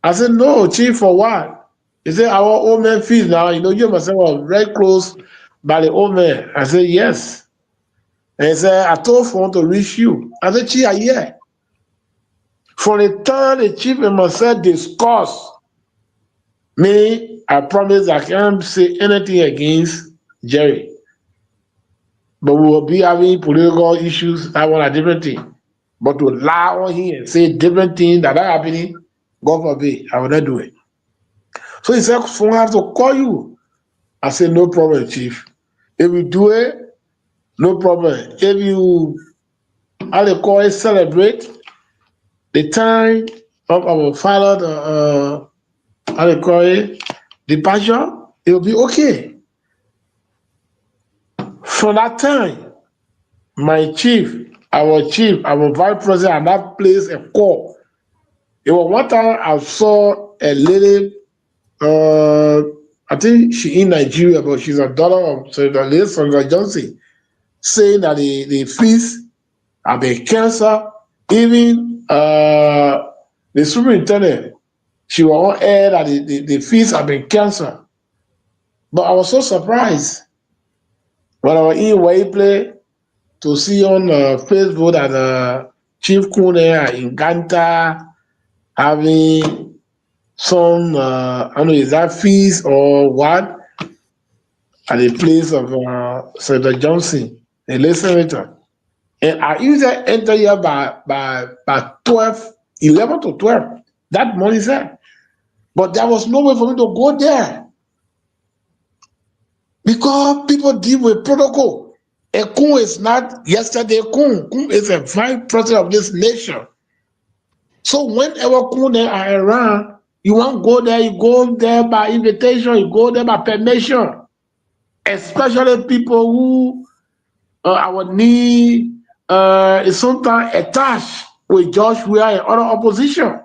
I said, no, Chief, for what? He said, our old man fees now. You know, you and myself were very close by the old man. I said, yes. And he said, I told phone to reach you. I said, Chief, yeah. From the time the Chief and myself discussed, me, I promise I can't say anything against Jerry. But we will be having political issues. I want a different thing. But to lie on here and say different things that are happening, God forbid, I will not do it. So he said, phone have to call you. I said, no problem, Chief. If you do it, no problem. If you, how they call it, celebrate, the time of our father, how they call it, departure, it will be okay. From that time, my chief, our vice president, and that plays a call. It was one time I saw a lady, I think she in Nigeria, but she's a daughter of Senator Johnson, saying that the fees have been canceled. Even the superintendent, she was on air that the fees have been canceled. But I was so surprised when I was in Waiplay to see on Facebook that Chief Kune in Ganta having some, I don't know, is that fees or what, at the place of Senator Johnson, a late senator. And I usually enter here by 11 to 12. That money is there. But there was no way for me to go there. Because people deal with protocol. A Kun is not yesterday Kun. Kun is a vice president of this nation. So whenever Kun are around, you want to go there by invitation, you go there by permission. Especially people who our need is sometimes attached with Joshua and other opposition.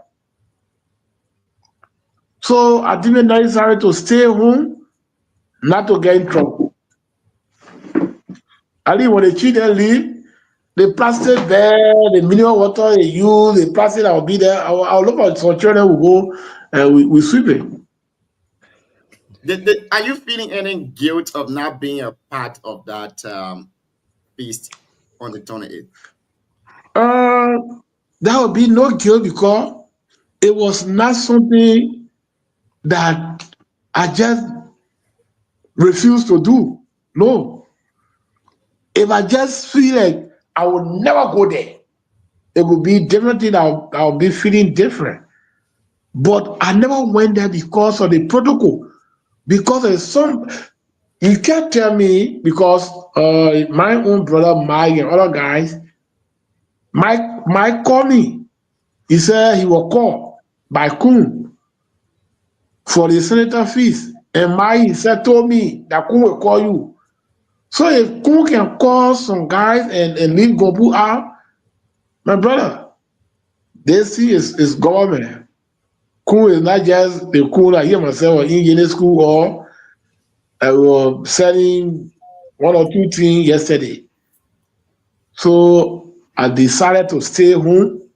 So I deemed it necessary to stay home, not to get in trouble. I think when the children leave, the plastic there, the mineral water they use, the plastic that will be there, I'll look at some children will go and we sweep it. Are you feeling any guilt of not being a part of that feast on the 28th? There will be no guilt because it was not something that I just refused to do. No. If I just feel like I will never go there, it will be different thing. I'll be feeling different. But I never went there because of the protocol. Because there's some, you can't tell me, because my own brother Mike and other guys, Mike called me. He said he was called by Kun for the senator fees. And Mike told me that Kun will call you. So if Kun can call some guys and leave Gobu out, my brother, they see is government. Kun is not just the Kun that hear myself in unit school or I was selling one or two things yesterday. So I decided to stay home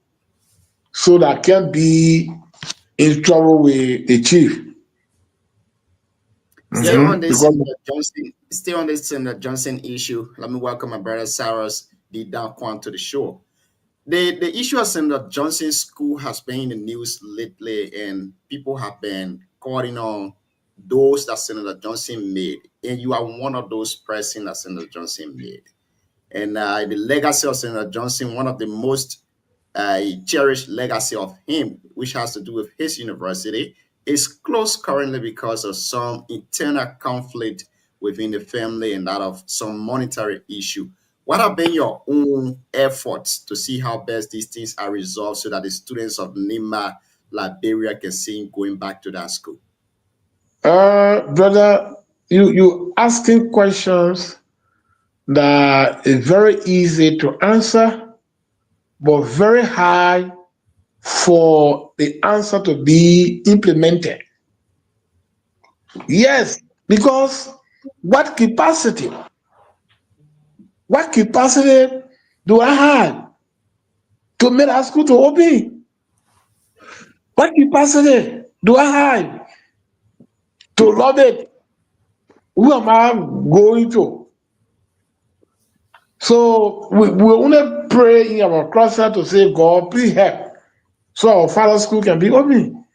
so that I can't be in trouble with the chief. Stay on this Senator Johnson issue. Let me welcome my brother Cyrus D. Daquan to the show. The issue of Senator Johnson's school has been in the news lately, and people have been calling on those that Senator Johnson made, and you are one of those pressing that Senator Johnson made. And the legacy of Senator Johnson, one of the most cherished legacy of him, which has to do with his university, is closed currently because of some internal conflict within the family and that of some monetary issue. What have been your own efforts to see how best these things are resolved so that the students of Nima, Liberia can see going back to that school? Brother, you asking questions that is very easy to answer, but very hard for the answer to be implemented. Yes, because what capacity do I have to make that school to open? What capacity do I have to love it? Who am I going to? So we only pray in our closet to say, God, please help, so our father's school can be open.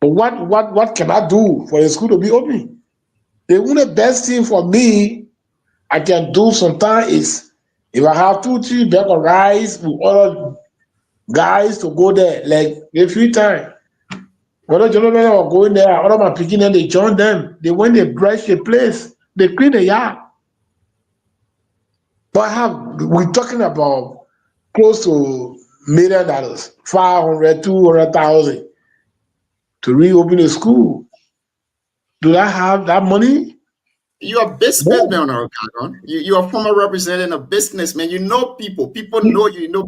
But what can I do for the school to be open? The only best thing for me I can do sometimes is if I have 2-3 bags of rice with other guys to go there, like a few times. Other gentlemen are going there, other my picking and they join them. They when they brush the place, they clean the yard. But we're talking about close to million, 500, 200,000 to reopen the school. Do I have that money? You're a businessman, Honorable Kagon. You're a former representative, a businessman. You know people. People know you. You know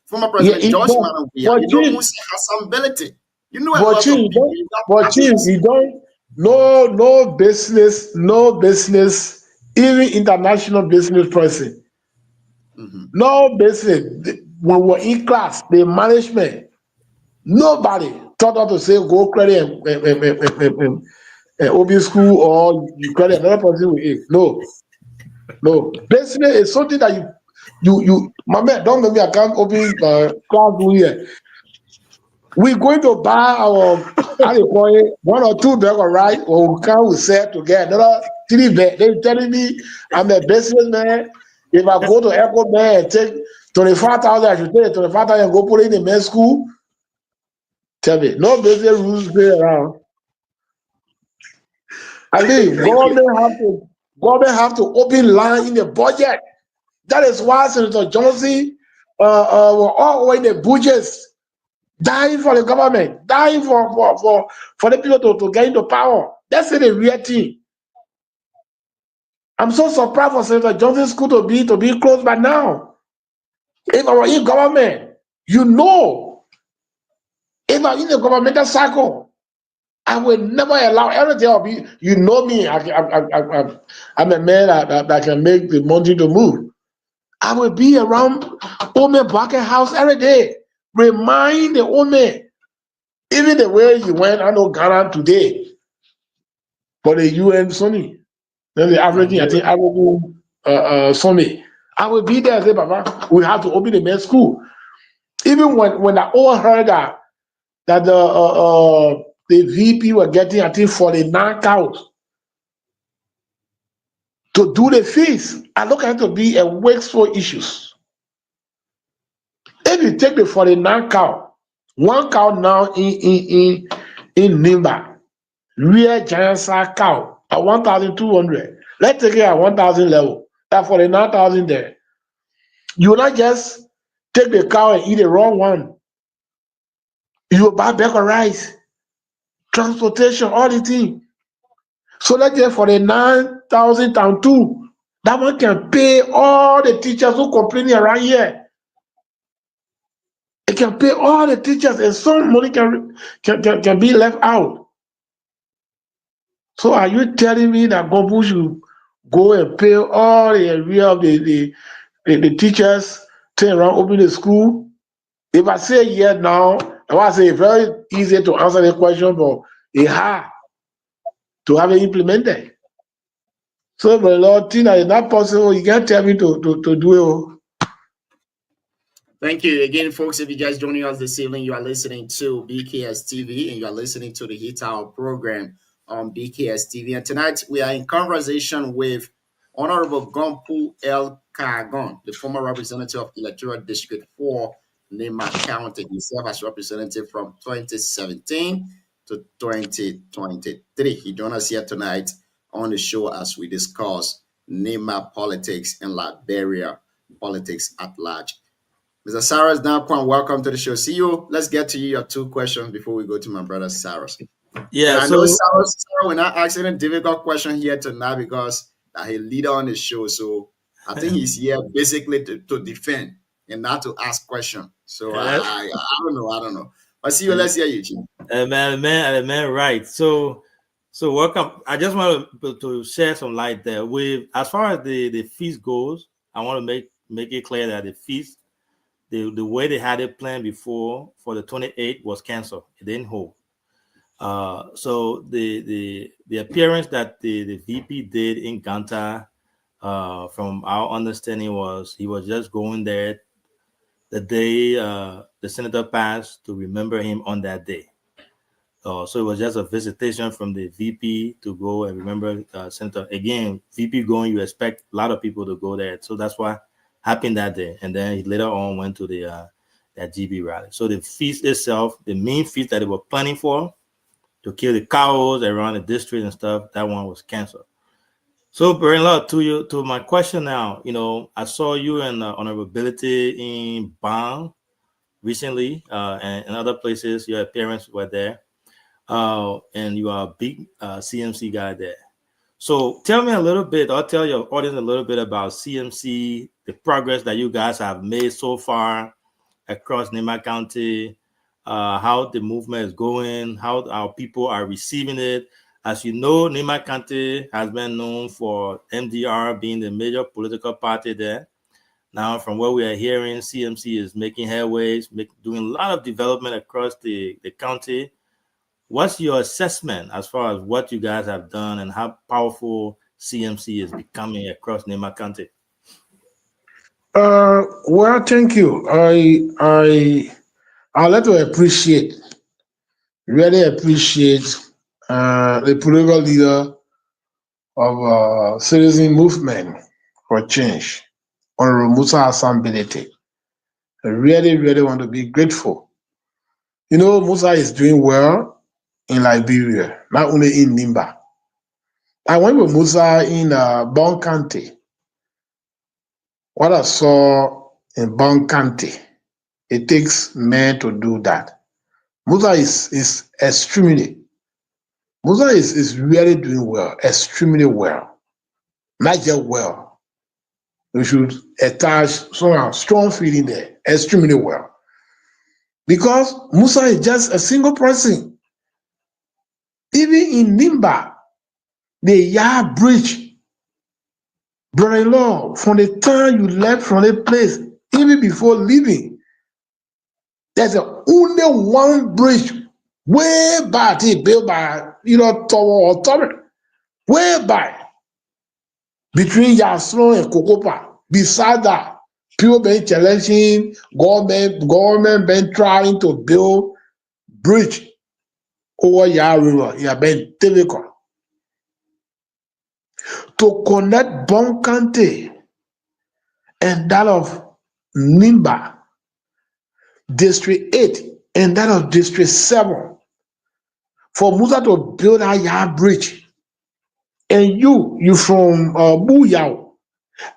former Yeah, President George Manneh. You know Chief, Musa has some ability. You know a but lot of Chief, people. You you don't, no business, even international business person, no business. When we're in class, the management, nobody thought us to say go credit OB school or you credit another person with it. No. Business is something that you my man, don't let me account open class here. We're going to buy our how do you call it, 1 or 2 bag of rice, or we can sell to get another 3 bag. They're telling me I'm a businessman. If I go to Echo Man and take 25,000, I should take 25,000 and go put it in the men's school. Tell me, no business rules play around. I mean, government have to open line in the budget. That is why Senator Johnson were all in the budgets, dying for the government, dying for the people to get into power. That's the real thing. I'm so surprised for Senator Johnson's school to be closed by now. If I were in government, you know, if I'm in the governmental cycle, I will never allow everything. I'll be, you know me, I'm a man that can make the money to move. I will be around Ome Bucket House every day. Remind the Ome, even the way you went, I know Ghana today for the UN Sunny. Then the averaging, I think averaging Sunny. I will be there and say, Baba, we have to open the men's school. Even when I all heard that the VP were getting, I think, 49 cows to do the fees, I look at it to be a wasteful issues. If you take the 49 cow, 1 cow now in Nimba, real giant size cow at 1,200. Let's take it at 1,000 level. That 49,000 there. You will not just take the cow and eat the wrong one. You will buy bag of rice, transportation, all the things. So let's get 49,000 times 2. That one can pay all the teachers who complaining around here. It can pay all the teachers, and some money can be left out. So are you telling me that Gombu should go and pay all the area of the teachers, turn around, open the school? If I say yes now, I want to say it's very easy to answer the question, but it's hard to have it implemented. So, but Lord, thing that is not possible, you can't tell me to do it. Thank you again, folks. If you guys joining us this evening, you are listening to BKS TV and you are listening to the Hit Hour program on BKS TV. And tonight we are in conversation with Honorable Gompu L. Kagon, the former representative of Electoral District 4, Nema County. He served as representative from 2017 to 2023. He joined us here tonight on the show as we discuss Nema politics and Liberia politics at large. Mr. Cyrus Nakwan, welcome to the show. See you. Let's get to you your 2 questions before we go to my brother Cyrus. Yeah, and I know Cyrus, we're not asking a difficult question here tonight because he's leader on the show. So I think he's here basically to defend and not to ask questions. So I don't know. But see you. Let's hear you, Chief. Man, right. So welcome. I just want to share some light there. With as far as the feast goes, I want to make it clear that the feast, the way they had it planned before for the 28th was canceled. It didn't hold. So the appearance that the VP did in Ganta, from our understanding, was he was just going there the day the senator passed to remember him on that day. So it was just a visitation from the VP to go and remember Senator. Again, VP going, you expect a lot of people to go there. So that's why happened that day. And then he later on went to the that GB rally. So the feast itself, the main feast that they were planning for, to kill the cows around the district and stuff, that one was canceled. So, Bernard, to my question now, I saw you in honorability in Bang recently, and in other places. Your parents were there, and you are a big CMC guy there. So tell me a little bit, or tell your audience a little bit about CMC, the progress that you guys have made so far across Nema County, how the movement is going, how our people are receiving it. As you know, Nema County has been known for MDR being the major political party there. Now, from what we are hearing, CMC is making headways, doing a lot of development across the county. What's your assessment as far as what you guys have done and how powerful CMC is becoming across Nema County? Well, thank you. I like to really appreciate the political leader of citizen movement for change, Honorable Musa Hassan Benete. I really want to be grateful. You know, Musa is doing well in Liberia, not only in Nimba. I went with Musa in Bon County. What I saw in Bon County, it takes men to do that. Musa is really doing well, extremely well. Not just well. We should attach some strong feeling there, extremely well. Because Musa is just a single person. Even in Nimba, the Yah Bridge, brother-in-law, from the time you left from the place, even before leaving, there's only one bridge way back, built by, Tower or Tower, way back, between Yasron and Kokopa. Beside that, people been challenging, government been trying to build bridge over Yah River. It has been difficult. To connect Bon County and that of Nimba, District 8, and that of District 7, for Musa to build a Yah Bridge. And you from Buyao.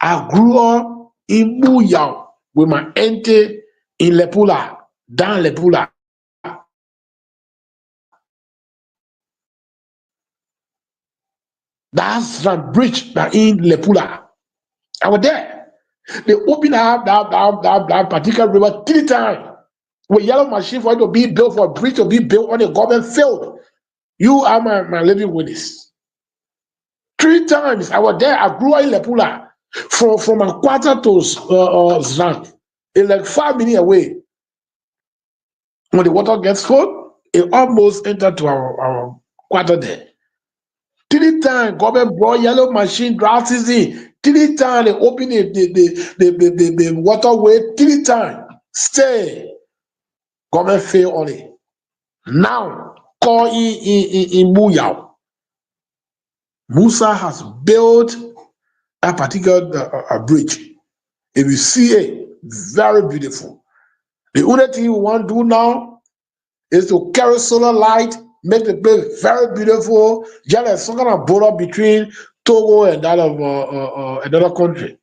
I grew up in Buyao with my auntie in Lepula, down Lepula. That's the bridge that in Lepula. I was there. They opened up that particular river 3 times with yellow machine for it to be built, for a bridge to be built on the government field. You are my living witness. 3 times I was there. I grew up in Lepula from a quarter to Zlang. It's like 5 minutes away. When the water gets full, it almost entered to our quarter there. 3 times government brought yellow machine drought season. 3 times they open the waterway. 3 times. Stay. Government fail on it. Now call in Buyao. Musa has built a particular bridge. If you see it, very beautiful. The only thing we want to do now is to carry solar light, make the place very beautiful, just like some kind of border between Togo and that of another country.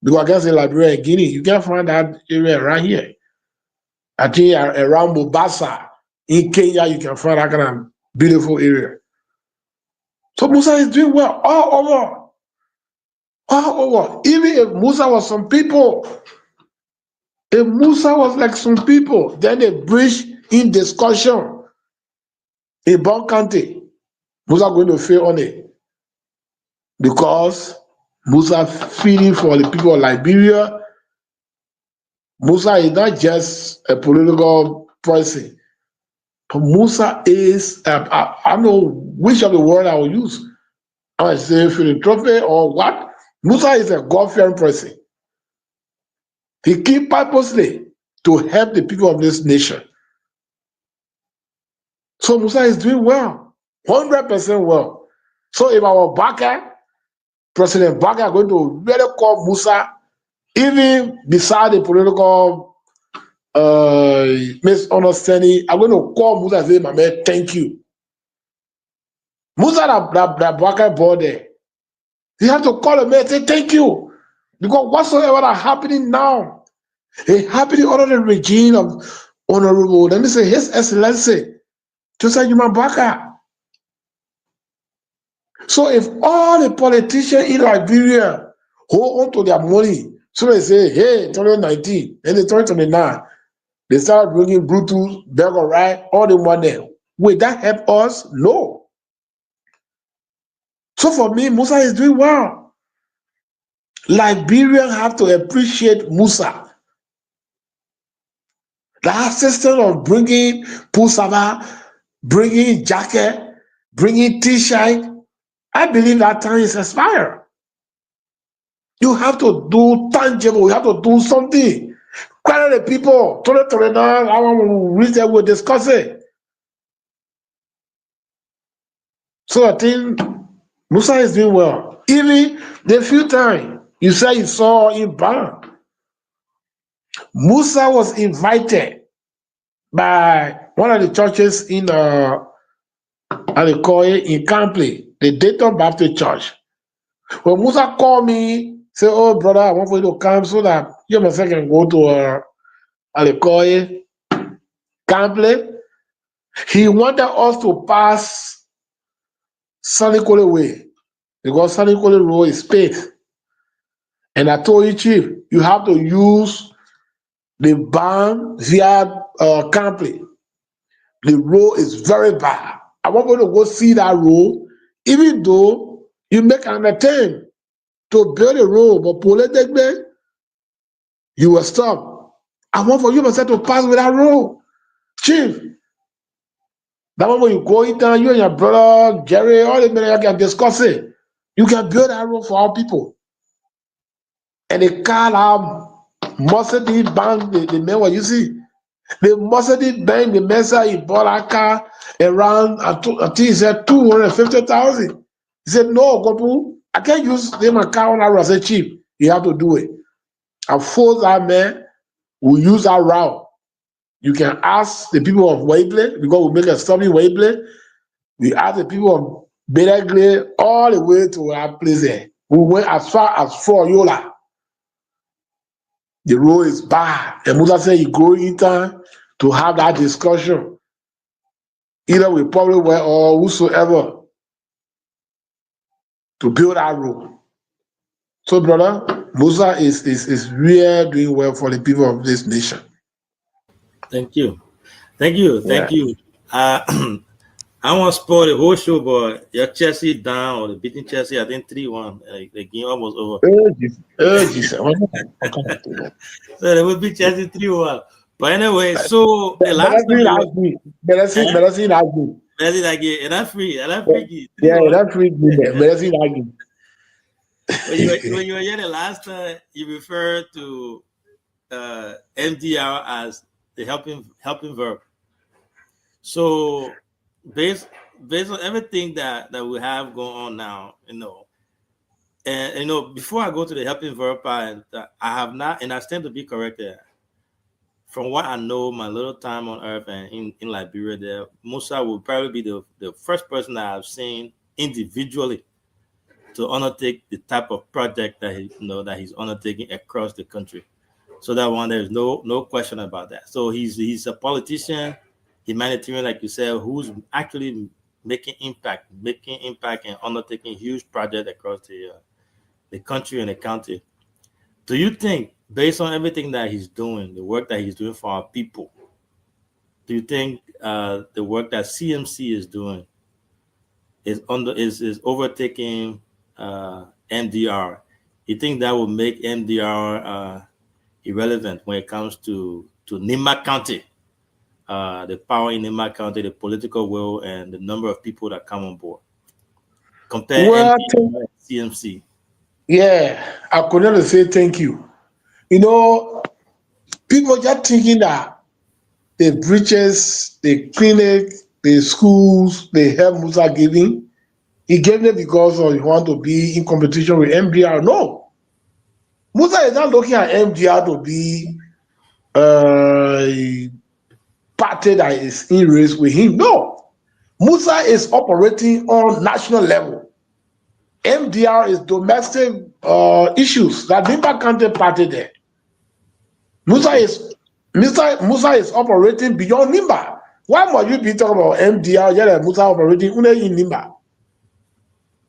Because I guess in Liberia and Guinea, you can find that area right here. I think around Mombasa, in Kenya, you can find that kind of beautiful area. So Musa is doing well all over. All over. Even if Musa was some people, if Musa was like some people, then the bridge in discussion in Bon County, Musa going to fail on it. Because Musa feeling for the people of Liberia. Musa is not just a political person. But Musa is, I don't know which of the word I will use. I might say philanthropy or what. Musa is a God-fearing person. He came purposely to help the people of this nation. So Musa is doing well, 100% well. So if our Baka, President Baka, are going to really call Musa, even beside the political misunderstanding, I'm going to call Musa and say, my man, thank you. Musa that Baka brought there, he had to call him and say, thank you. Because whatsoever are happening now, It happened under the regime of Honorable, let me say, His Excellency Joseph Jumabaka. So if all the politicians in Liberia hold on to their money, so they say, hey, 2019, and then 2029, they start bringing Bluetooth, Burger Right, all the money. Will that help us? No. So for me, Musa is doing well. Liberians have to appreciate Musa. The system of bringing Pusaba, bringing jacket, bringing t-shirt, I believe that time is expired. You have to do tangible. You have to do something. Credit the people. I want to reach there. We'll discuss it. So I think Musa is doing well. Even the few times you say you saw him ban, Musa was invited by one of the churches in Alikoye in Campley, the Dayton Baptist Church. When Musa called me, say, "Oh brother, I want for you to come so that you myself can go to Alikoye, Campley." He wanted us to pass Sunny Kole Way because Sunny Kole Road is paved. And I told you, Chief, you have to use the ban via Campley. The road is very bad. I want you to go see that road, even though you make an attempt to build a road, but politically, you will stop. I want for you myself to pass with that road. Chief, that one when you go in down, you and your brother, Jerry, all the men can discuss it. You can build that road for our people. And they call out Mercedes Bank, the man what you see. The Mercedes Bank, the Mesa, he bought a car around, I think he said 250,000. He said, no, Gopu, I can't use them account. I said, cheap. You have to do it. I force that man will use that route. You can ask the people of Weybly, because we make a stop in Weybly. We ask the people of Bedagle all the way to our place there. We went as far as Fort Yola. The road is bad. And Musa said he go in time to have that discussion. Either we probably were or whosoever to build that road. So, brother, Musa is really doing well for the people of this nation. Thank you. Thank you. Thank you. I won't spoil the whole show, but your Chelsea down or the beating Chelsea, I think 3-1. The game almost over. So they will beat Chelsea 3-1. But anyway, so the last time Medicine has been. And that's free. And that's free. Yeah, that's free. Medicine has been. When you were here the last time, you referred to MDR as the helping verb. So based on everything that we have going on now, and before I go to the helping verb, I have not, and I stand to be corrected. From what I know, my little time on Earth and in Liberia, there, Musa will probably be the first person that I've seen individually to undertake the type of project that he's undertaking across the country. So that one, there's no question about that. So he's a politician, humanitarian, like you said, who's actually making impact and undertaking huge projects across the country and the county. Do you think, based on everything that he's doing, the work that he's doing for our people, do you think the work that CMC is doing is overtaking MDR? You think that will make MDR irrelevant when it comes to Nimba County, the power in Nimba County, the political will, and the number of people that come on board? Compare MDR and CMC. Yeah, I could only say thank you. People just thinking that the bridges, the clinic, the schools, the help Musa giving, he gave them because he want to be in competition with MDR. No. Musa is not looking at MDR to be a party that is in race with him. No. Musa is operating on national level. MDR is domestic issues that Nimba County party there. Musa is operating beyond Nimba. Why must you be talking about MDR? Yeah, Musa operating only in Nimba.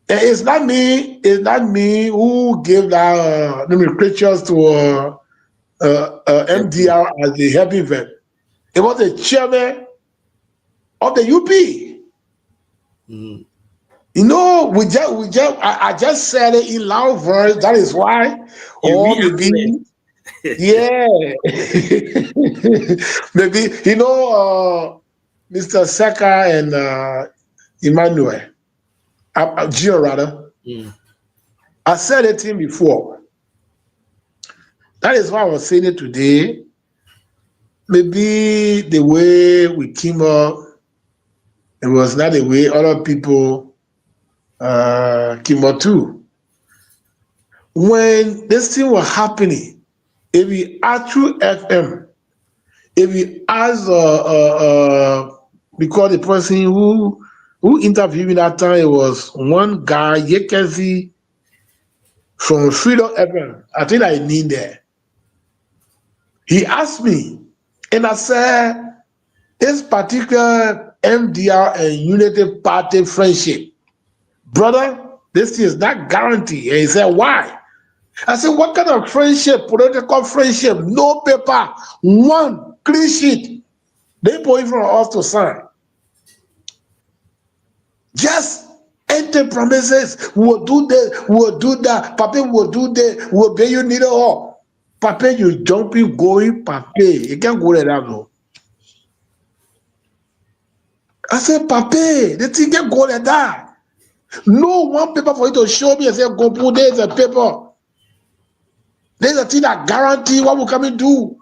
It's not me. It's not me who gave that nomenclatures to MDR as the helping verb. It was the chairman of the UP. Mm. You know, I just said it in loud voice. That is why, or maybe, yeah, maybe Mr. Saka and Emmanuel, Gio rather. Mm. I said it to him before. That is why I was saying it today. Maybe the way we came up, it was not the way other people came up too. When this thing was happening, if we ask through FM, if we ask because the person who interviewed me that time, it was one guy, Yekezi, from Freedom FM. I think I need there. He asked me, and I said, this particular MDR and Unity Party friendship, brother, this is not guaranteed. And he said, why? I said, what kind of friendship, political friendship, no paper, one clean sheet, they put for us to sign. Just enter promises, we'll do this, we'll do that, Papa will do this, we'll pay you neither or. Papa, you jumping, going, Papa, you can't go there now. I said, Papa, the thing can't go like that. No one paper for you to show me and say, go put there's a paper. There's a thing that guarantee what will come and do.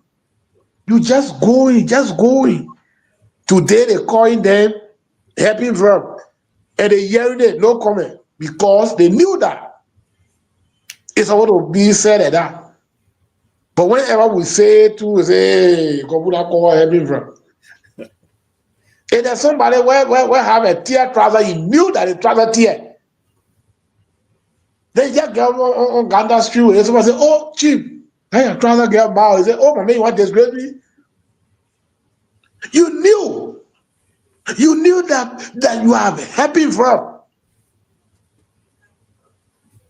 You just going. Today they calling them helping verb. And they hearing it, no comment. Because they knew that it's about to be said like that. But whenever we say to say, go put that call helping verb. And there's somebody where have a tear trouser, he knew that the trouser tear. They just go on Ganda Street. And somebody say, oh, Chief, hey, a trouser girl bow. He said, oh, my man, you want to disgrace me? You knew that you have helping from.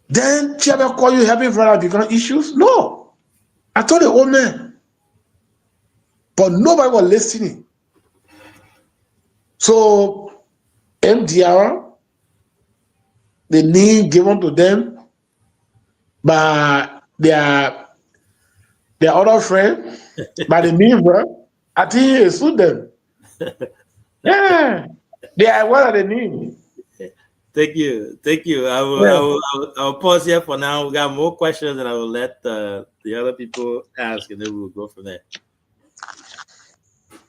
Then Chief call you helping from become issues? No. I told the old man. But nobody was listening. So MDR, the name given to them by their other friend, by the neighbor, I think he sued them. Yeah, they are what are the name. Thank you. I'll pause here for now. We got more questions, and I will let the other people ask, and then we'll go from there.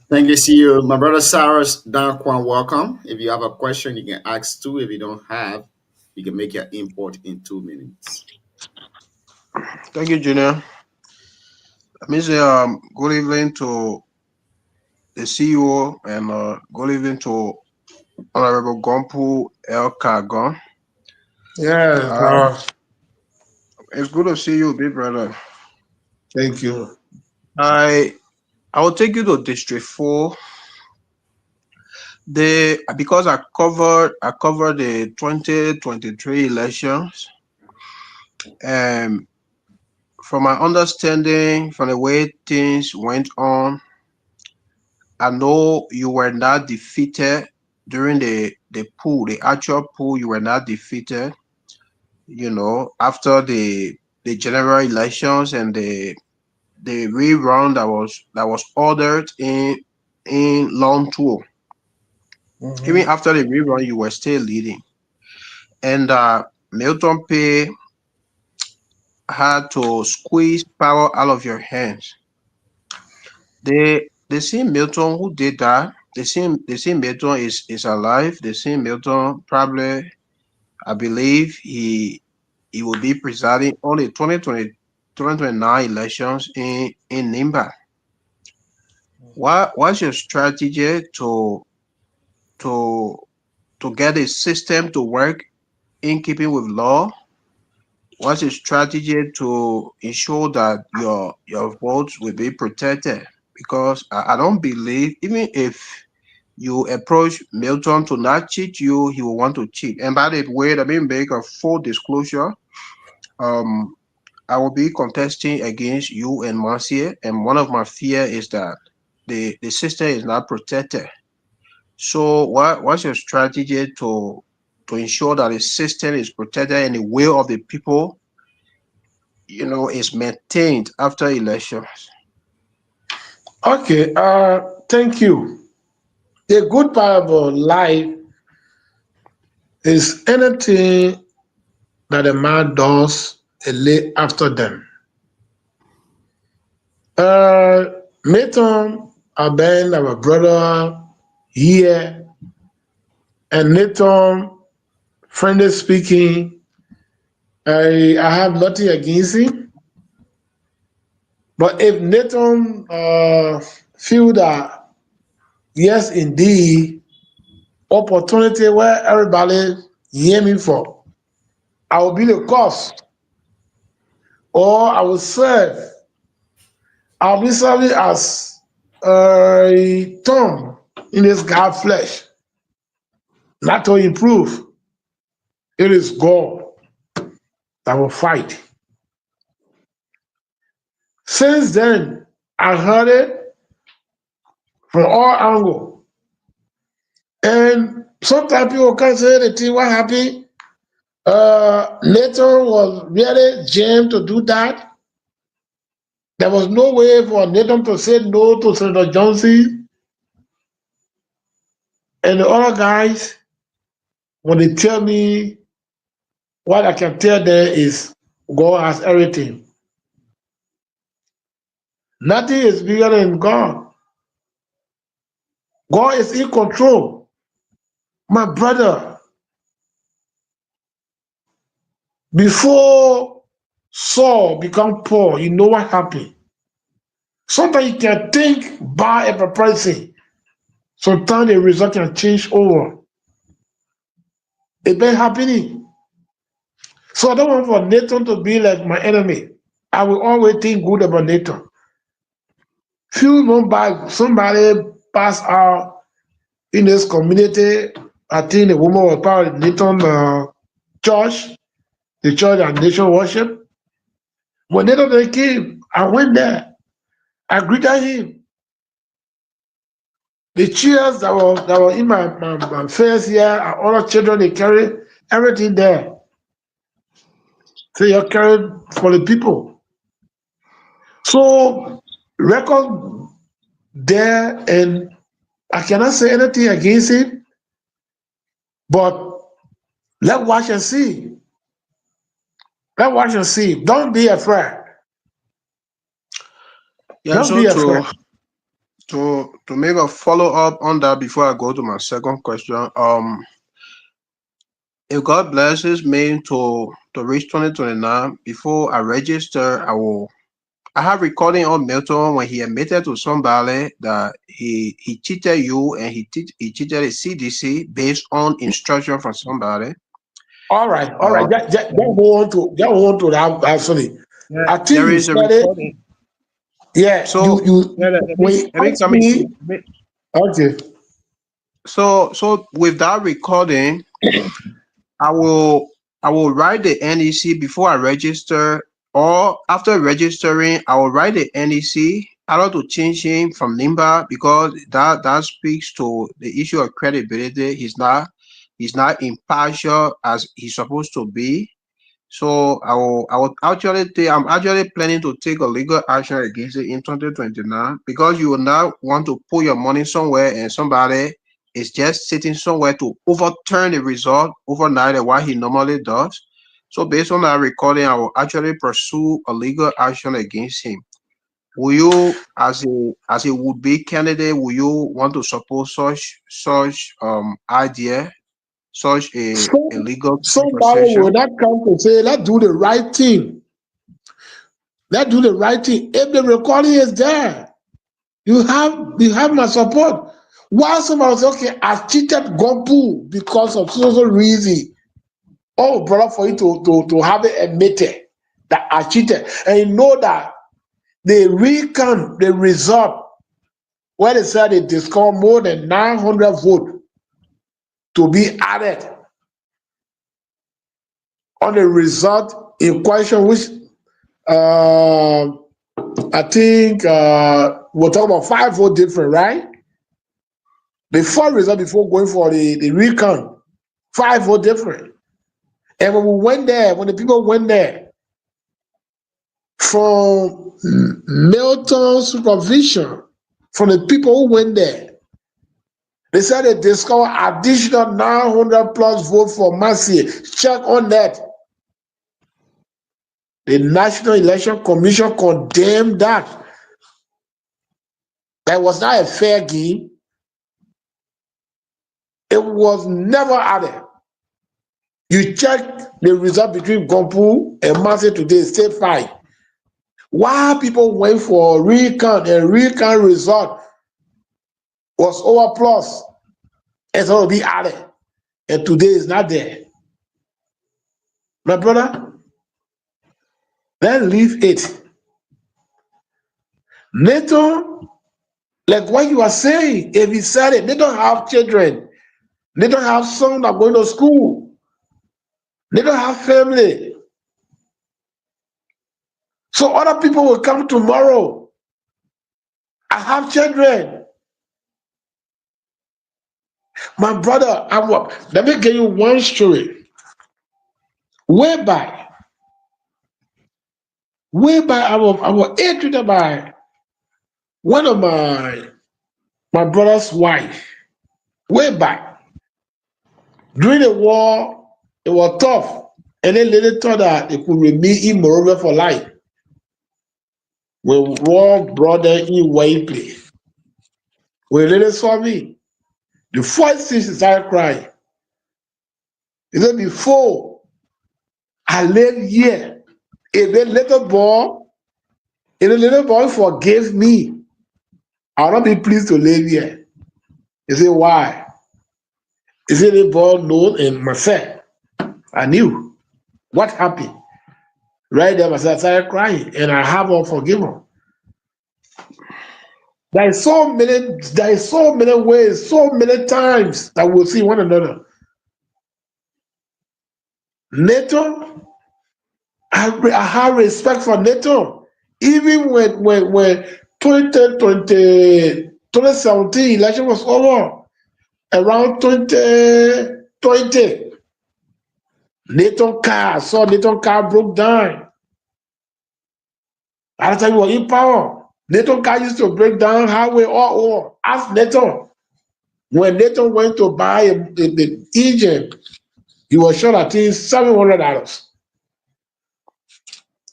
Thank you, CEO. My brother Cyrus Dankwan, welcome. If you have a question, you can ask two. If you don't have, you can make your import in 2 minutes. Thank you, Junior. Let me say good evening to the CEO and good evening to Honorable Gompu El Kagon. Yeah, it's good to see you, big brother. thank you. I will take you to District 4. Because I covered the 2023 elections, and from my understanding, from the way things went on, I know you were not defeated during the poll, the actual poll. You were not defeated. You know, after the general elections and the rerun that was ordered in Long Tour. Mm-hmm. Even after the rerun, you were still leading, and Milton Pay had to squeeze power out of your hands. The same Milton who did that, the same Milton is alive. The same Milton probably, I believe, he will be presiding on the 2029 elections in Nimba. What's your strategy to get a system to work in keeping with law? what's your strategy to ensure that your votes will be protected? Because I don't believe, even if you approach Milton to not cheat you, he will want to cheat. And by the way, let me make a full disclosure. Um, I will be contesting against you and Marcia, and one of my fear is that the system is not protected. So what's your strategy to ensure that the system is protected and the will of the people, is maintained after elections? Okay, thank you. The good part about life is anything that a man does, a lay after them. Uh, Nathan, Ben, our brother here, and Nathan, friendly speaking, I have nothing against him. But if Nathan feel that yes, indeed, opportunity where everybody hear me for, I will be the cause, or I will serve. I'll be serving as a thorn in this God's flesh, not to improve. It is God that will fight. Since then, I heard it from all angles. And sometimes people can say the thing what happened. Nathan was really jammed to do that. There was no way for Nathan to say no to Senator Johnson and the other guys. When they tell me, what I can tell them is God has everything. Nothing is bigger than God. God is in control. My brother, before Saul become Paul, you know what happened. Sometimes you can think by a person. Sometimes the result can change over. It been happening. So I don't want for Nathan to be like my enemy. I will always think good about Nathan. Few months back, somebody passed out in this community. I think the woman was part of Nathan church, the church and nation worship. When Nathan came, I went there. I greeted him. The cheers that were in my face here, and all the children they carry everything there. So you're carried for the people. So record there, and I cannot say anything against it, but let's watch and see. Let's watch and see. Don't be afraid. Yeah, Don't so be afraid. to make a follow-up on that before I go to my second question, if God blesses me to reach 2029, before I register, I have recording on Milton when he admitted to somebody that he cheated you and he cheated the CDC based on instruction from somebody. All right. Just go on to that. Actually, Yeah, I think there you is a said it. recording. Yeah. So let When me ask come me. in. Okay. So with that recording, I will write the NEC before I register, or after registering, I will write the NEC. I want to change him from Nimba because that speaks to the issue of credibility. He's not impartial as he's supposed to be. So I'm actually planning to take a legal action against it in 2029 because you will not want to put your money somewhere and somebody is just sitting somewhere to overturn the result overnight and what he normally does. So based on that recording, I will actually pursue a legal action against him. Will you, as a would-be candidate, will you want to support such idea, such a legal Somebody will conversation? not come to say, let's do the right thing. Let's do the right thing. If the recording is there, you have my support. Why somebody say, okay, I cheated Gompu because of so reason. Oh, brother, for you to have it admitted that I cheated. And you know that they recount the result where they said they discovered more than 900 votes to be added on the result in question, which I think we're talking about 5 votes different, right? The full result before going for the recount, 5 votes different. And when we went there, when the people went there, from Milton's supervision, from the people who went there, they said they discovered additional 900 plus votes for Massey. Check on that. The National Election Commission condemned that. That was not a fair game. It was never added. You check the result between Gompu and Massey today, state 5. Why people went for recount and recount result was over plus and so will be added. And today is not there. My brother, let's leave it. NATO, like what you are saying, if he said it, they don't have children. They don't have sons that are going to school. They don't have family. So other people will come tomorrow. I have children. My brother, let me give you one story. Way back, I was treated by one of my brother's wife. Way back. During the war, it was tough. And then later thought that it could remain in Monrovia for life. When war brought them in way place. When later saw me, the first thing she started crying. He said, before I live here, if the little boy forgave me, I'll not be pleased to live here. He said, why? He said, the boy knows in myself. I knew what happened. Right there, myself started crying, and I have unforgiven. There is so many ways, so many times that we'll see one another. NATO, I have respect for NATO. Even when 2017 election was over, around 2020, NATO car broke down. At the time we were in power, NATO car used to break down highway all over. Ask NATO. When NATO went to buy the engine, he was short at least $700.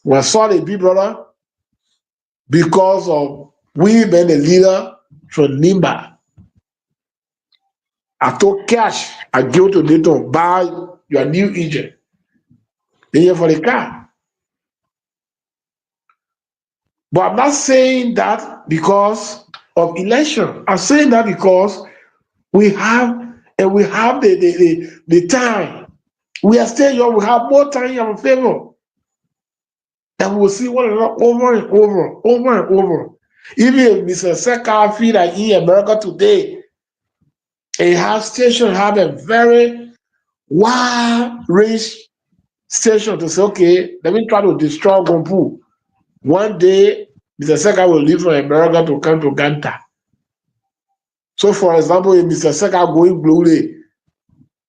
When I saw the big brother, because of we being the leader from Nimba, I took cash. I give to NATO, buy your new engine. Then for the car. But I'm not saying that because of election. I'm saying that because we have the time. We are still young. We have more time in our favor. And we'll see one another over and over. Even if Mr. Seka feel that in America today, a house station have a very wide range station to say, okay, let me try to destroy Gompu. One day, Mr. Seka will leave from America to come to Ganta. So, for example, if Mr. Seka going Blue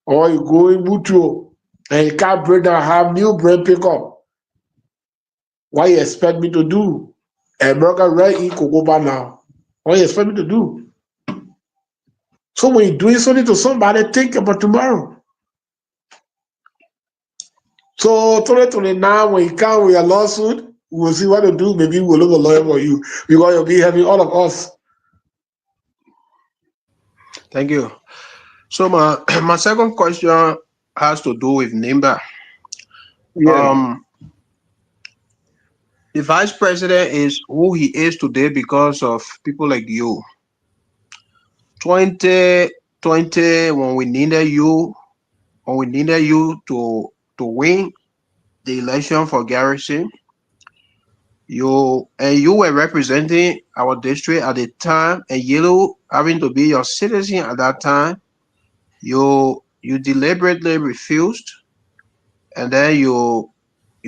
or you going Mutuo, and he can't break down, have new brain pickup, what you expect me to do? America right in Kokoba now. What you expect me to do? So when you're doing something to somebody, think about tomorrow. So 2029, when you come with a lawsuit, we'll see what to do. Maybe we'll look a lawyer for you because you'll be having all of us. Thank you. So my second question has to do with Nimba. Yeah. The vice president is who he is today because of people like you. 2020, when we needed you to to win the election for Garrison. You were representing our district at the time, and Yellow having to be your citizen at that time. You deliberately refused, and then you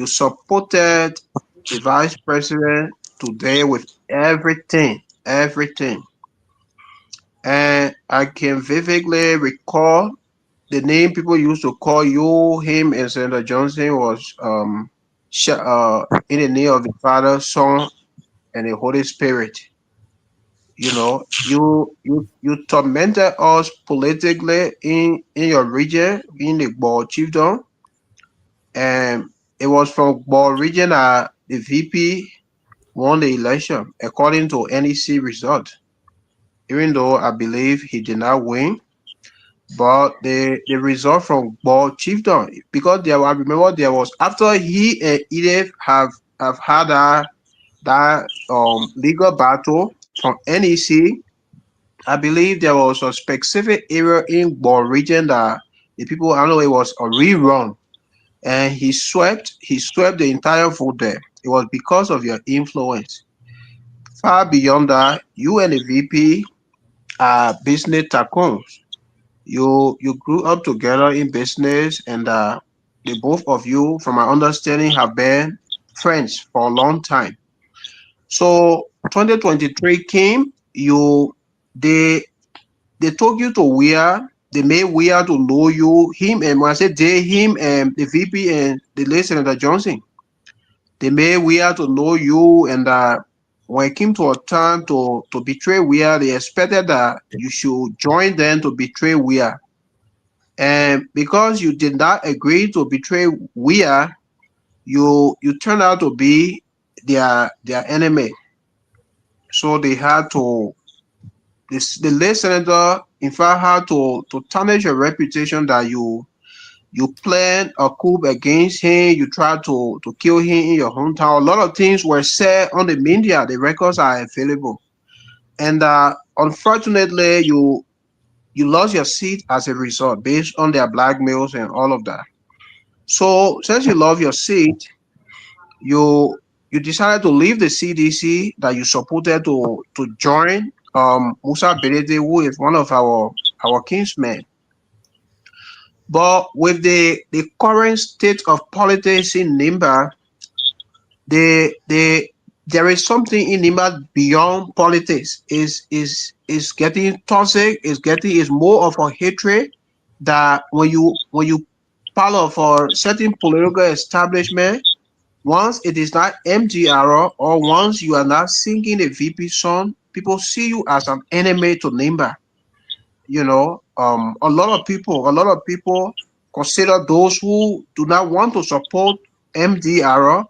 supported the vice president today with everything. And I can vividly recall the name people used to call you, him, and Senator Johnson was in the name of the Father, Son, and the Holy Spirit. You know, you tormented us politically in your region, in the Ball Chiefdom, and it was from Ball region that the VP won the election according to NEC result. Even though I believe he did not win, but the result from Ball Chiefdom, because I remember there was after he and Edith have had that legal battle from NEC. I believe there was a specific area in Ball region that the people, I know it was a rerun, and he swept the entire vote there. It was because of your influence. Far beyond that, you and the VP are business tycoons. You grew up together in business, and the both of you, from my understanding, have been friends for a long time. So 2023 came, they took you to where they made where to know you, him, and when I say they, him and the VP and the late Senator Johnson, they made where to know you, and when it came to a time to betray where, they expected that you should join them to betray where. And because you did not agree to betray where, you turned out to be their enemy. So they had to, the late senator, in fact, had to tarnish your reputation that you planned a coup against him. You tried to kill him in your hometown. A lot of things were said on the media. The records are available, and unfortunately, you lost your seat as a result, based on their blackmails and all of that. So since you lost your seat, you decided to leave the CDC that you supported to join Musa Belede, who is one of our kinsmen. But with the current state of politics in Nimba, there is something in Nimba beyond politics. Is getting toxic. Is more of a hatred that when you follow for certain political establishment, once it is not MDR or once you are not singing a VP song, people see you as an enemy to Nimba. You know, a lot of people consider those who do not want to support MDR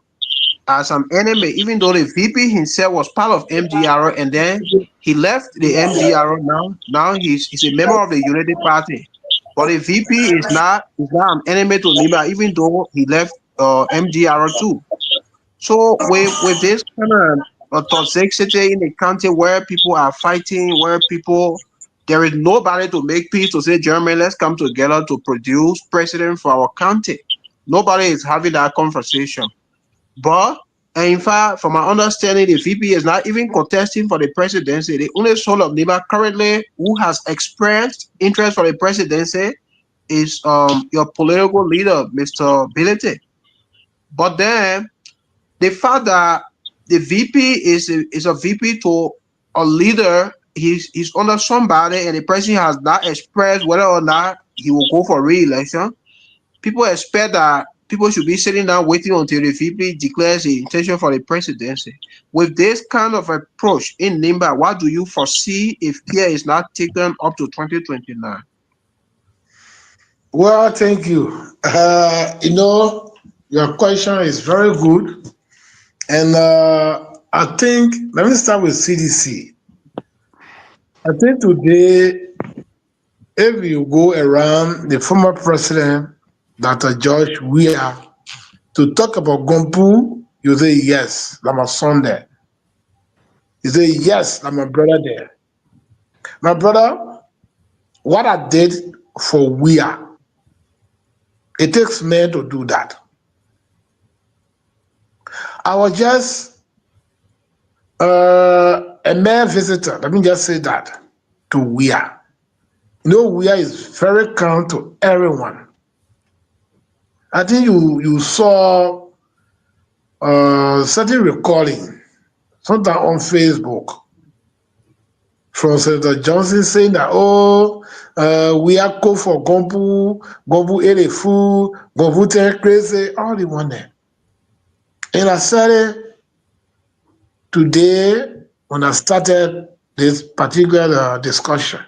as an enemy, even though the VP himself was part of MDR and then he left the MDR. Now he's a member of the Unity Party, but the VP is not an enemy to Nimba, even though he left MDR too. So with this kind of toxicity in the country where people are fighting, where there is nobody to make peace to say, Jeremy, let's come together to produce president for our country. Nobody is having that conversation. But in fact, from my understanding, the VP is not even contesting for the presidency. The only soul of Nimba currently who has expressed interest for the presidency is your political leader, Mr. Belete. But then the fact that the VP is a VP to a leader, he's under somebody, and the person has not expressed whether or not he will go for re-election. People expect that people should be sitting down waiting until the VP declares the intention for the presidency. With this kind of approach in Nimba, what do you foresee if care is not taken up to 2029? Well, thank you. Your question is very good. And I think, let me start with CDC. I think today, if you go around the former president, Dr. George Weah, to talk about Gompu, you say, yes, I'm a son there. You say, yes, I'm a brother there. My brother, what I did for Weah, It takes men to do that. I was just a mere visitor. Let me just say that to Wia. You know, Wia is very kind to everyone. I think you saw certain recording sometime on Facebook from Senator Johnson saying that, we are called for Gombu ate a food, Gombu turned crazy, all the one there. And I said it today when I started this particular discussion,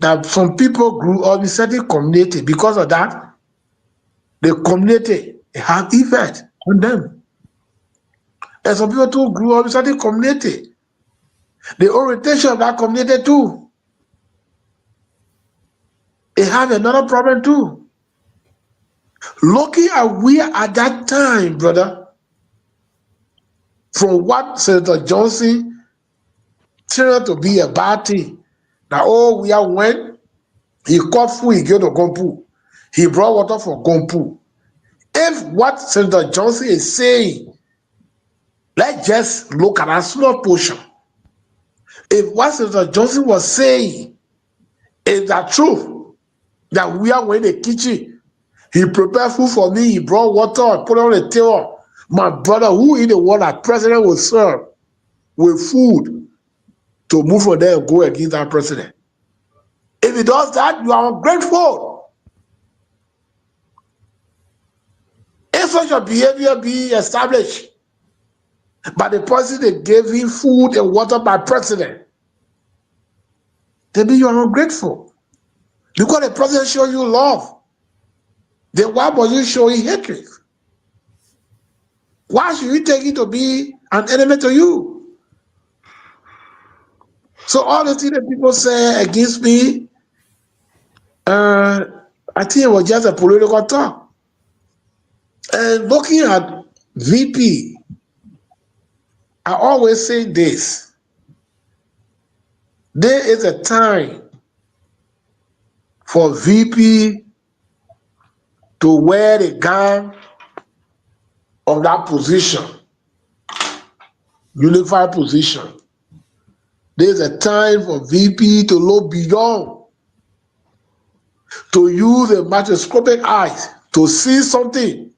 that some people grew up in certain community. Because of that, the community have effect on them. And some people too grew up in certain community. The orientation of that community too, it have another problem too. Looking at where at that time, brother, from what Senator Johnson turned to be a bad thing, that we are when he caught food, he gave to Gompu. He brought water for Gompu. If what Senator Johnson is saying, let's just look at a small portion. If what Senator Johnson was saying is that truth, that we are in the kitchen, he prepared food for me, he brought water, put it on the table. My brother, who in the world that president will serve with food to move from there and go against that president? If he does that, you are ungrateful. If such a behavior be established by the person that gave him food and water by president, then you are ungrateful. Because the president show you love, then why must you show him hatred? Why should you take it to be an enemy to you? So all the things that people say against me, I think it was just a political talk. And looking at VP, I always say this. There is a time for VP to wear the gown of that position, unified position. There's a time for VP to look beyond, to use a microscopic eyes to see something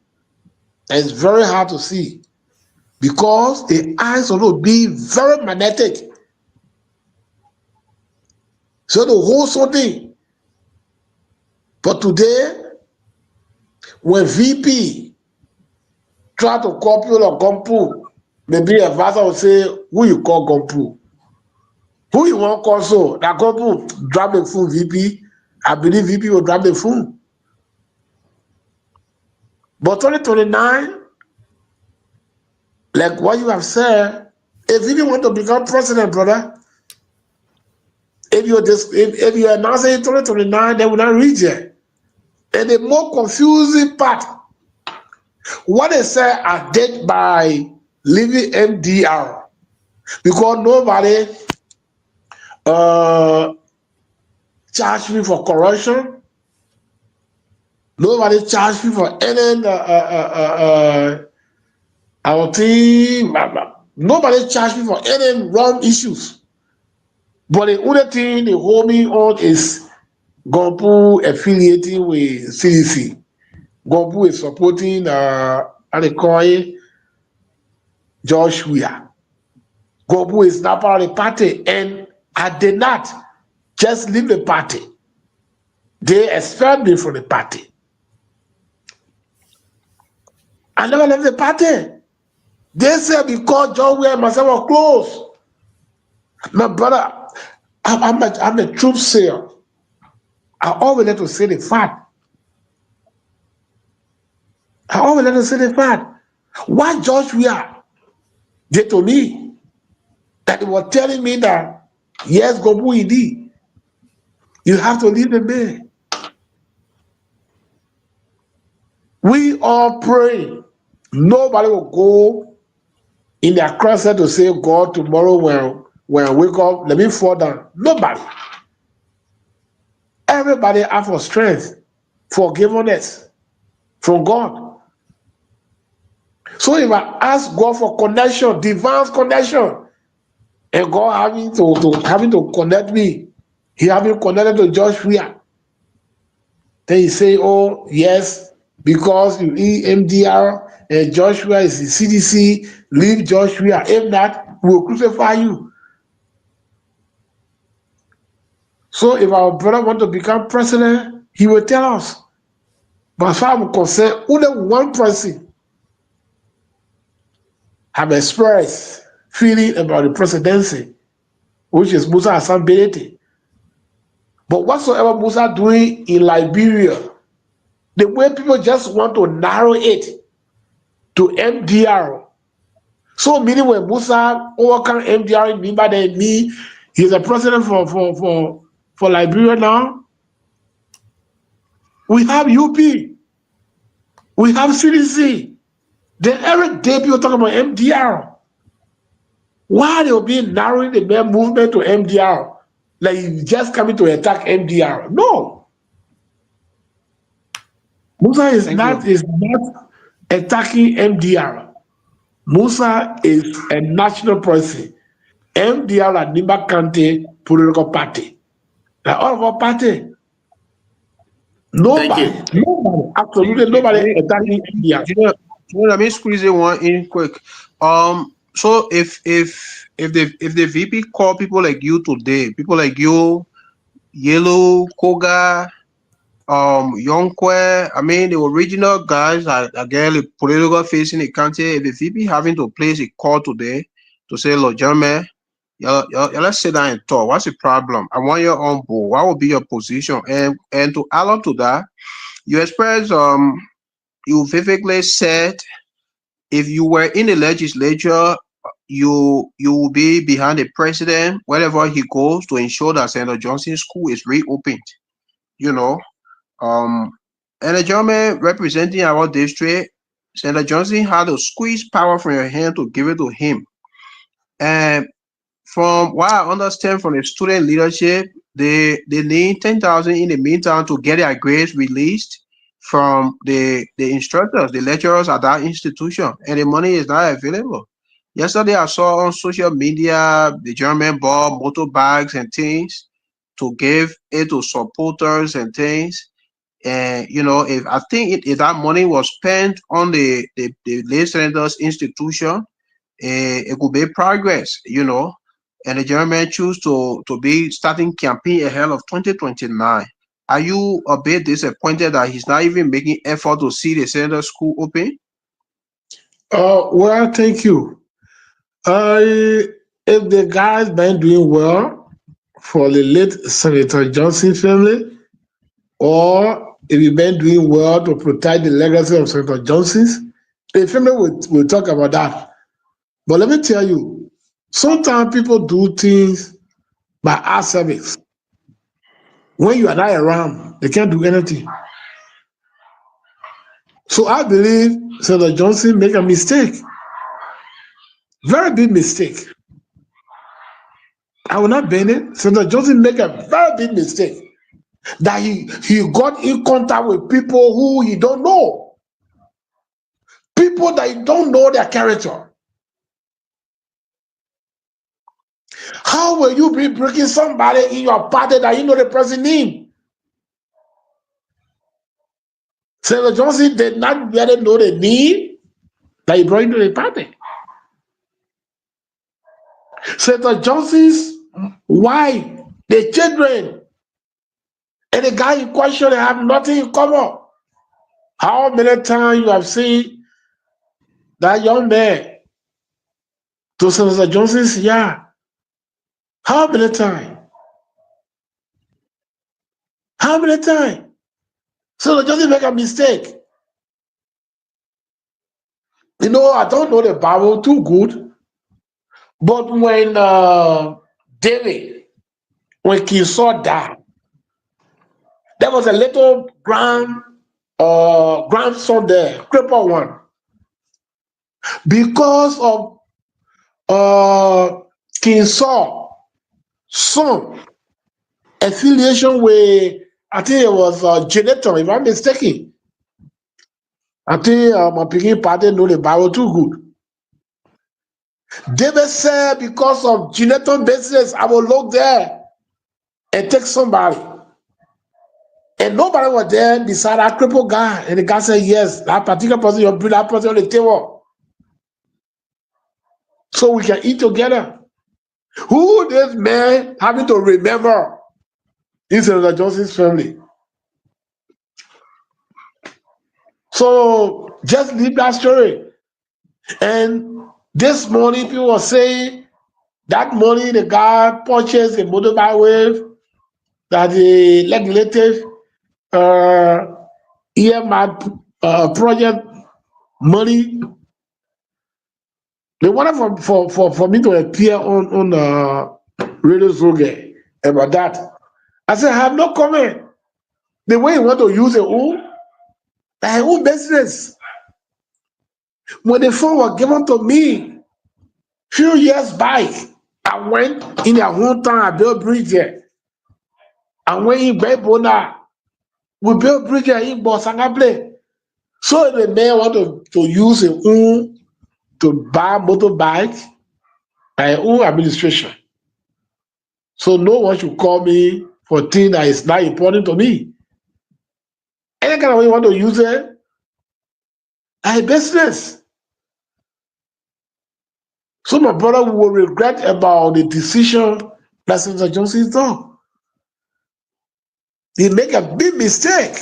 that is very hard to see, because the eyes will be very magnetic. So the whole something. But today, when VP try to call people of Gompu, maybe a pastor will say, who you call Gompu? Who you want call so? That Gompu drop the phone VP. I believe VP will drop the phone. But 2029, like what you have said, if VP want to become president, brother, if you announce it in 2029, they will not reach it. And the more confusing part, what they say I did by leaving MDR, because nobody charged me for corruption, nobody charged me for any nobody charged me for any wrong issues. But the only thing they hold me on is Gompu affiliating with CDC. Gompu is supporting Adekoye, Josh Weah. Gompu is not part of the party, and I did not just leave the party. They expelled me from the party. I never left the party. They said because John Weah and myself were close. My brother, I'm a truth sayer. I always like to say the fact. I always like to say the fact. What Josh Weah did to me, that he was telling me that, yes, Gompu indeed, you have to leave the man. We all pray. Nobody will go in their closet to say, God, tomorrow when I wake up, let me fall down. Nobody. Everybody have for strength. forgiveness from God. So if I ask God for connection, divine connection, and God having to connect me, He having connected to Joshua, then He say, "Oh yes, because you eat MDR and Joshua is the CDC, leave Joshua. If not, we will crucify you." So if our brother want to become president, he will tell us. But as far as I'm concerned, only one person have expressed feeling about the presidency, which is Musa Hassan Benete. But whatsoever Musa doing in Liberia, the way people just want to narrow it to MDR. So meaning when Musa overcome MDR, remember that me, he's a president for Liberia now. We have UP, we have CDC. Then every day people talk about MDR. Why they will be narrowing the main movement to MDR? Like he's just coming to attack MDR. No. Musa is not attacking MDR. Musa is a national person. MDR and Nimba Kante political party. Like all of our party. Nobody, absolutely nobody attacking MDR. Let me squeeze it one in quick. So if the VP call people like you today, people like you, Yellow, Koga, Yonkwe, I mean the original guys are again the political face in the country. If the VP having to place a call today to say, look, gentlemen, let's sit down and talk. What's the problem? I want you on board. What will be your position? And to add on to that, you express you vividly said if you were in the legislature, you will be behind the president wherever he goes to ensure that Senator Johnson's school is reopened. You know, and the gentleman representing our district, Senator Johnson had to squeeze power from your hand to give it to him. And from what I understand from the student leadership, they need 10,000 in the meantime to get their grades released from the instructors, the lecturers at that institution, and the money is not available. Yesterday, I saw on social media the German bought motorbikes and things to give it to supporters and things. And you know, if I think if that money was spent on the late senators institution, it could be progress. You know, and the German choose to be starting campaign ahead of 2029. Are you a bit disappointed that he's not even making effort to see the senator school open? Well, thank you. If the guy's been doing well for the late Senator Johnson family, or if he's been doing well to protect the legacy of Senator Johnson's, the family will talk about that. But let me tell you, sometimes people do things by eye service. When you are not around, they can't do anything. So I believe Senator Johnson make a mistake. Very big mistake. I will not ban it. Senator Johnson make a very big mistake. That he got in contact with people who he don't know. People that you don't know their character. How will you be breaking somebody in your party that you know the person name? Senator Johnson did not really know the name that he brought into the party. Senator Johnson's wife, the children, and the guy in question have nothing in common. How many times you have seen that young man to Senator Johnson's yard? How many times? How many times? Senator Johnson make a mistake. You know, I don't know the Bible too good, but when David, when King Saul died, there was a little grandson there, crippled one. Because of King Saul's son affiliation with I think it was Janitor, if I'm mistaken. I think my picking party know the Bible too good. David said, because of Janitor business, I will look there and take somebody. And nobody was there beside that crippled guy. And the guy said, yes, that particular person, you bring that person on the table. So we can eat together. Who this man having to remember in Senator Johnson's family? So just leave that story. And this morning, people were saying that money the guy purchased a motorbike with, that the legislative earmark project money. They wanted for me to appear on Radio Zoge about that. I said, I have no comment. The way you want to use it, my own business. When the phone was given to me few years back, I went in their hometown, I built bridge there. I went in Bebona. We built bridge there in Bosangable. So the man want to use it to buy motorbike by own administration. So no one should call me for things that is not important to me. Any kind of way you want to use it, I business. So my brother will regret about the decision that Senator Johnson done. He make a big mistake.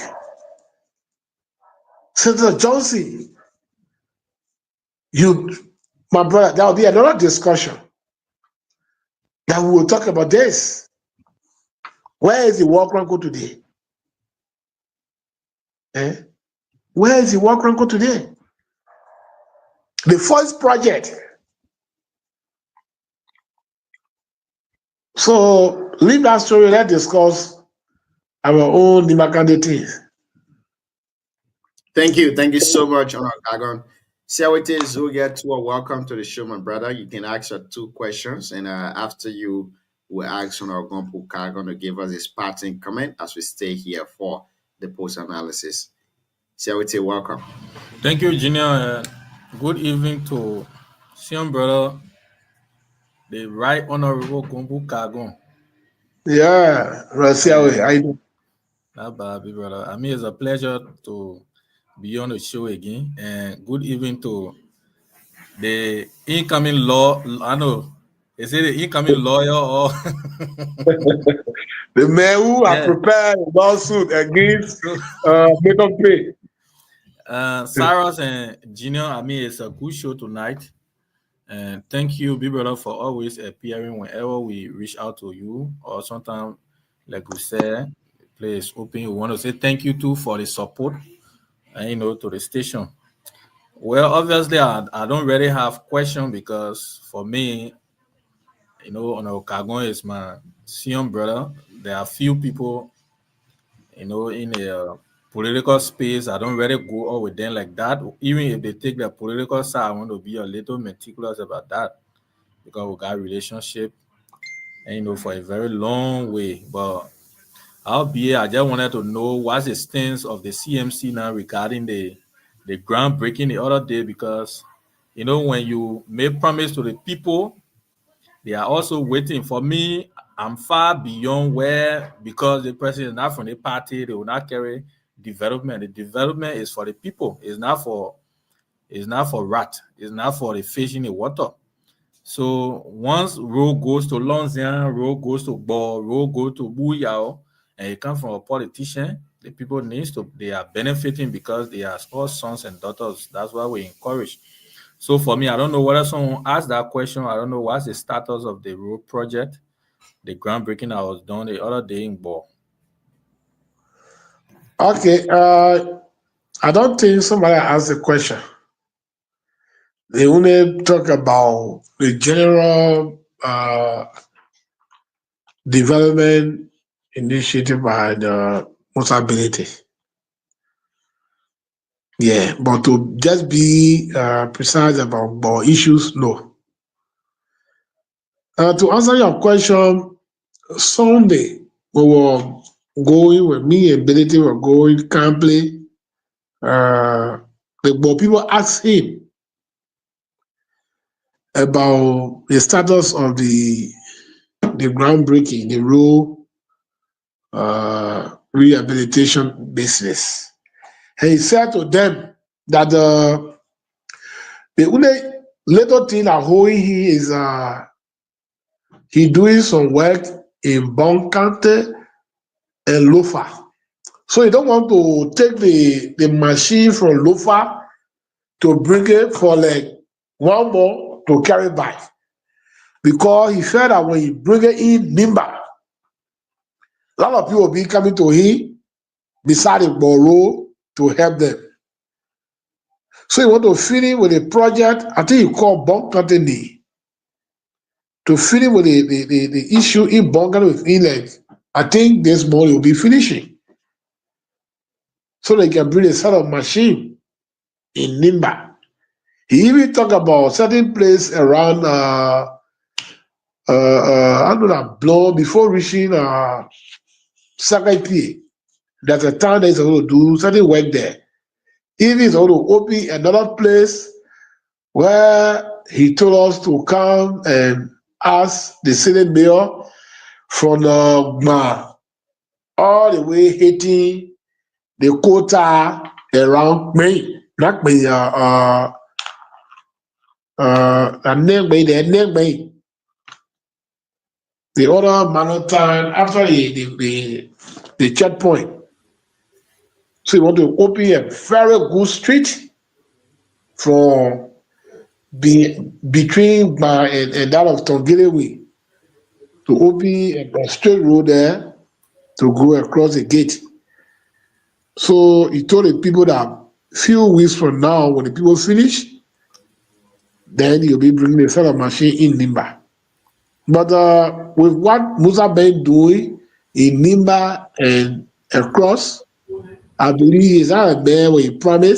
Senator Johnson, my brother, there will be another discussion that we will talk about this. Where is the War Chronicle today? Where is the War Chronicle today? The first project. So leave that story, let's discuss our own Nimakande things. Thank you so much, Honor Kagon. Siawete Zogia Tua, welcome to the show, my brother. You can ask your 2 questions, and after you will ask Honor Gompo Kagon to give us his parting comment as we stay here for the post analysis. Siawete, welcome. Thank you, Junior. Good evening to Sion brother, the Right Honorable Gompo Kagon. Yeah, Rasiawe, I do. Not bad, big brother. I mean, it's a pleasure to be on the show again. And good evening to the incoming law. I know, is it the incoming lawyer or the man who has prepared a lawsuit against Makeup Pay. Cyrus and Junior? I mean, it's a good show tonight. And thank you, big brother, for always appearing whenever we reach out to you. Or sometimes, like we said, the place open. We want to say thank you too for the support, and to the station. Well, obviously, I don't really have question because for me, Honor Kagon is my Sion brother. There are few people, in the political space. I don't really go out with them like that. Even if they take the political side, I want to be a little meticulous about that because we got relationship, and for a very long way. But I just wanted to know what's the stance of the CMC now regarding the groundbreaking the other day, because when you make promise to the people, they are also waiting. For me, I'm far beyond where, because the president is not from the party, they will not carry development. The development is for the people. It's not for rat. It's not for the fish in the water. So once road goes to Lonzian, road goes to Bo, road goes to Buyao, and it comes from a politician, the people they are benefiting because they are all sons and daughters. That's why we encourage. So for me, I don't know whether someone asked that question. I don't know what's the status of the road project, the groundbreaking I was done the other day in Bo. Okay, I don't think somebody asked the question. They only talk about the general development initiative by the Mutability. Yeah, but to just be precise about issues, no. To answer your question, Sunday we were going, when me and Benedict were going, Campley, but people asked him about the status of the groundbreaking, the road rehabilitation business. And he said to them that the only little thing that holding he is he doing some work in Bon County and Lofa. So he don't want to take the machine from Lofa to bring it for like one more to carry back. Because he felt that when he bring it in Nimba, a lot of people will be coming to him beside the Borough to help them. So he want to finish with a project, I think he called Bon County, to finish with the issue in Bon County with inlet. I think this morning will be finishing. So they can bring a set of machine in Nimba. He even talk about certain place around I don't know, Blow before reaching Sakai. There's a town that is going to do certain work there. Even he's going to open another place where he told us to come and ask the Senate mayor from all the way hitting the quota around May. Not May, the other Manhattan after the checkpoint. So you want to open a very good street from between and that of Tongilewe to open a straight road there to go across the gate. So he told the people that few weeks from now, when the people finish, then you'll be bringing a set of machine in Nimba. But with what Musa Ben doing in Nimba and across, I believe he's not a man where he promised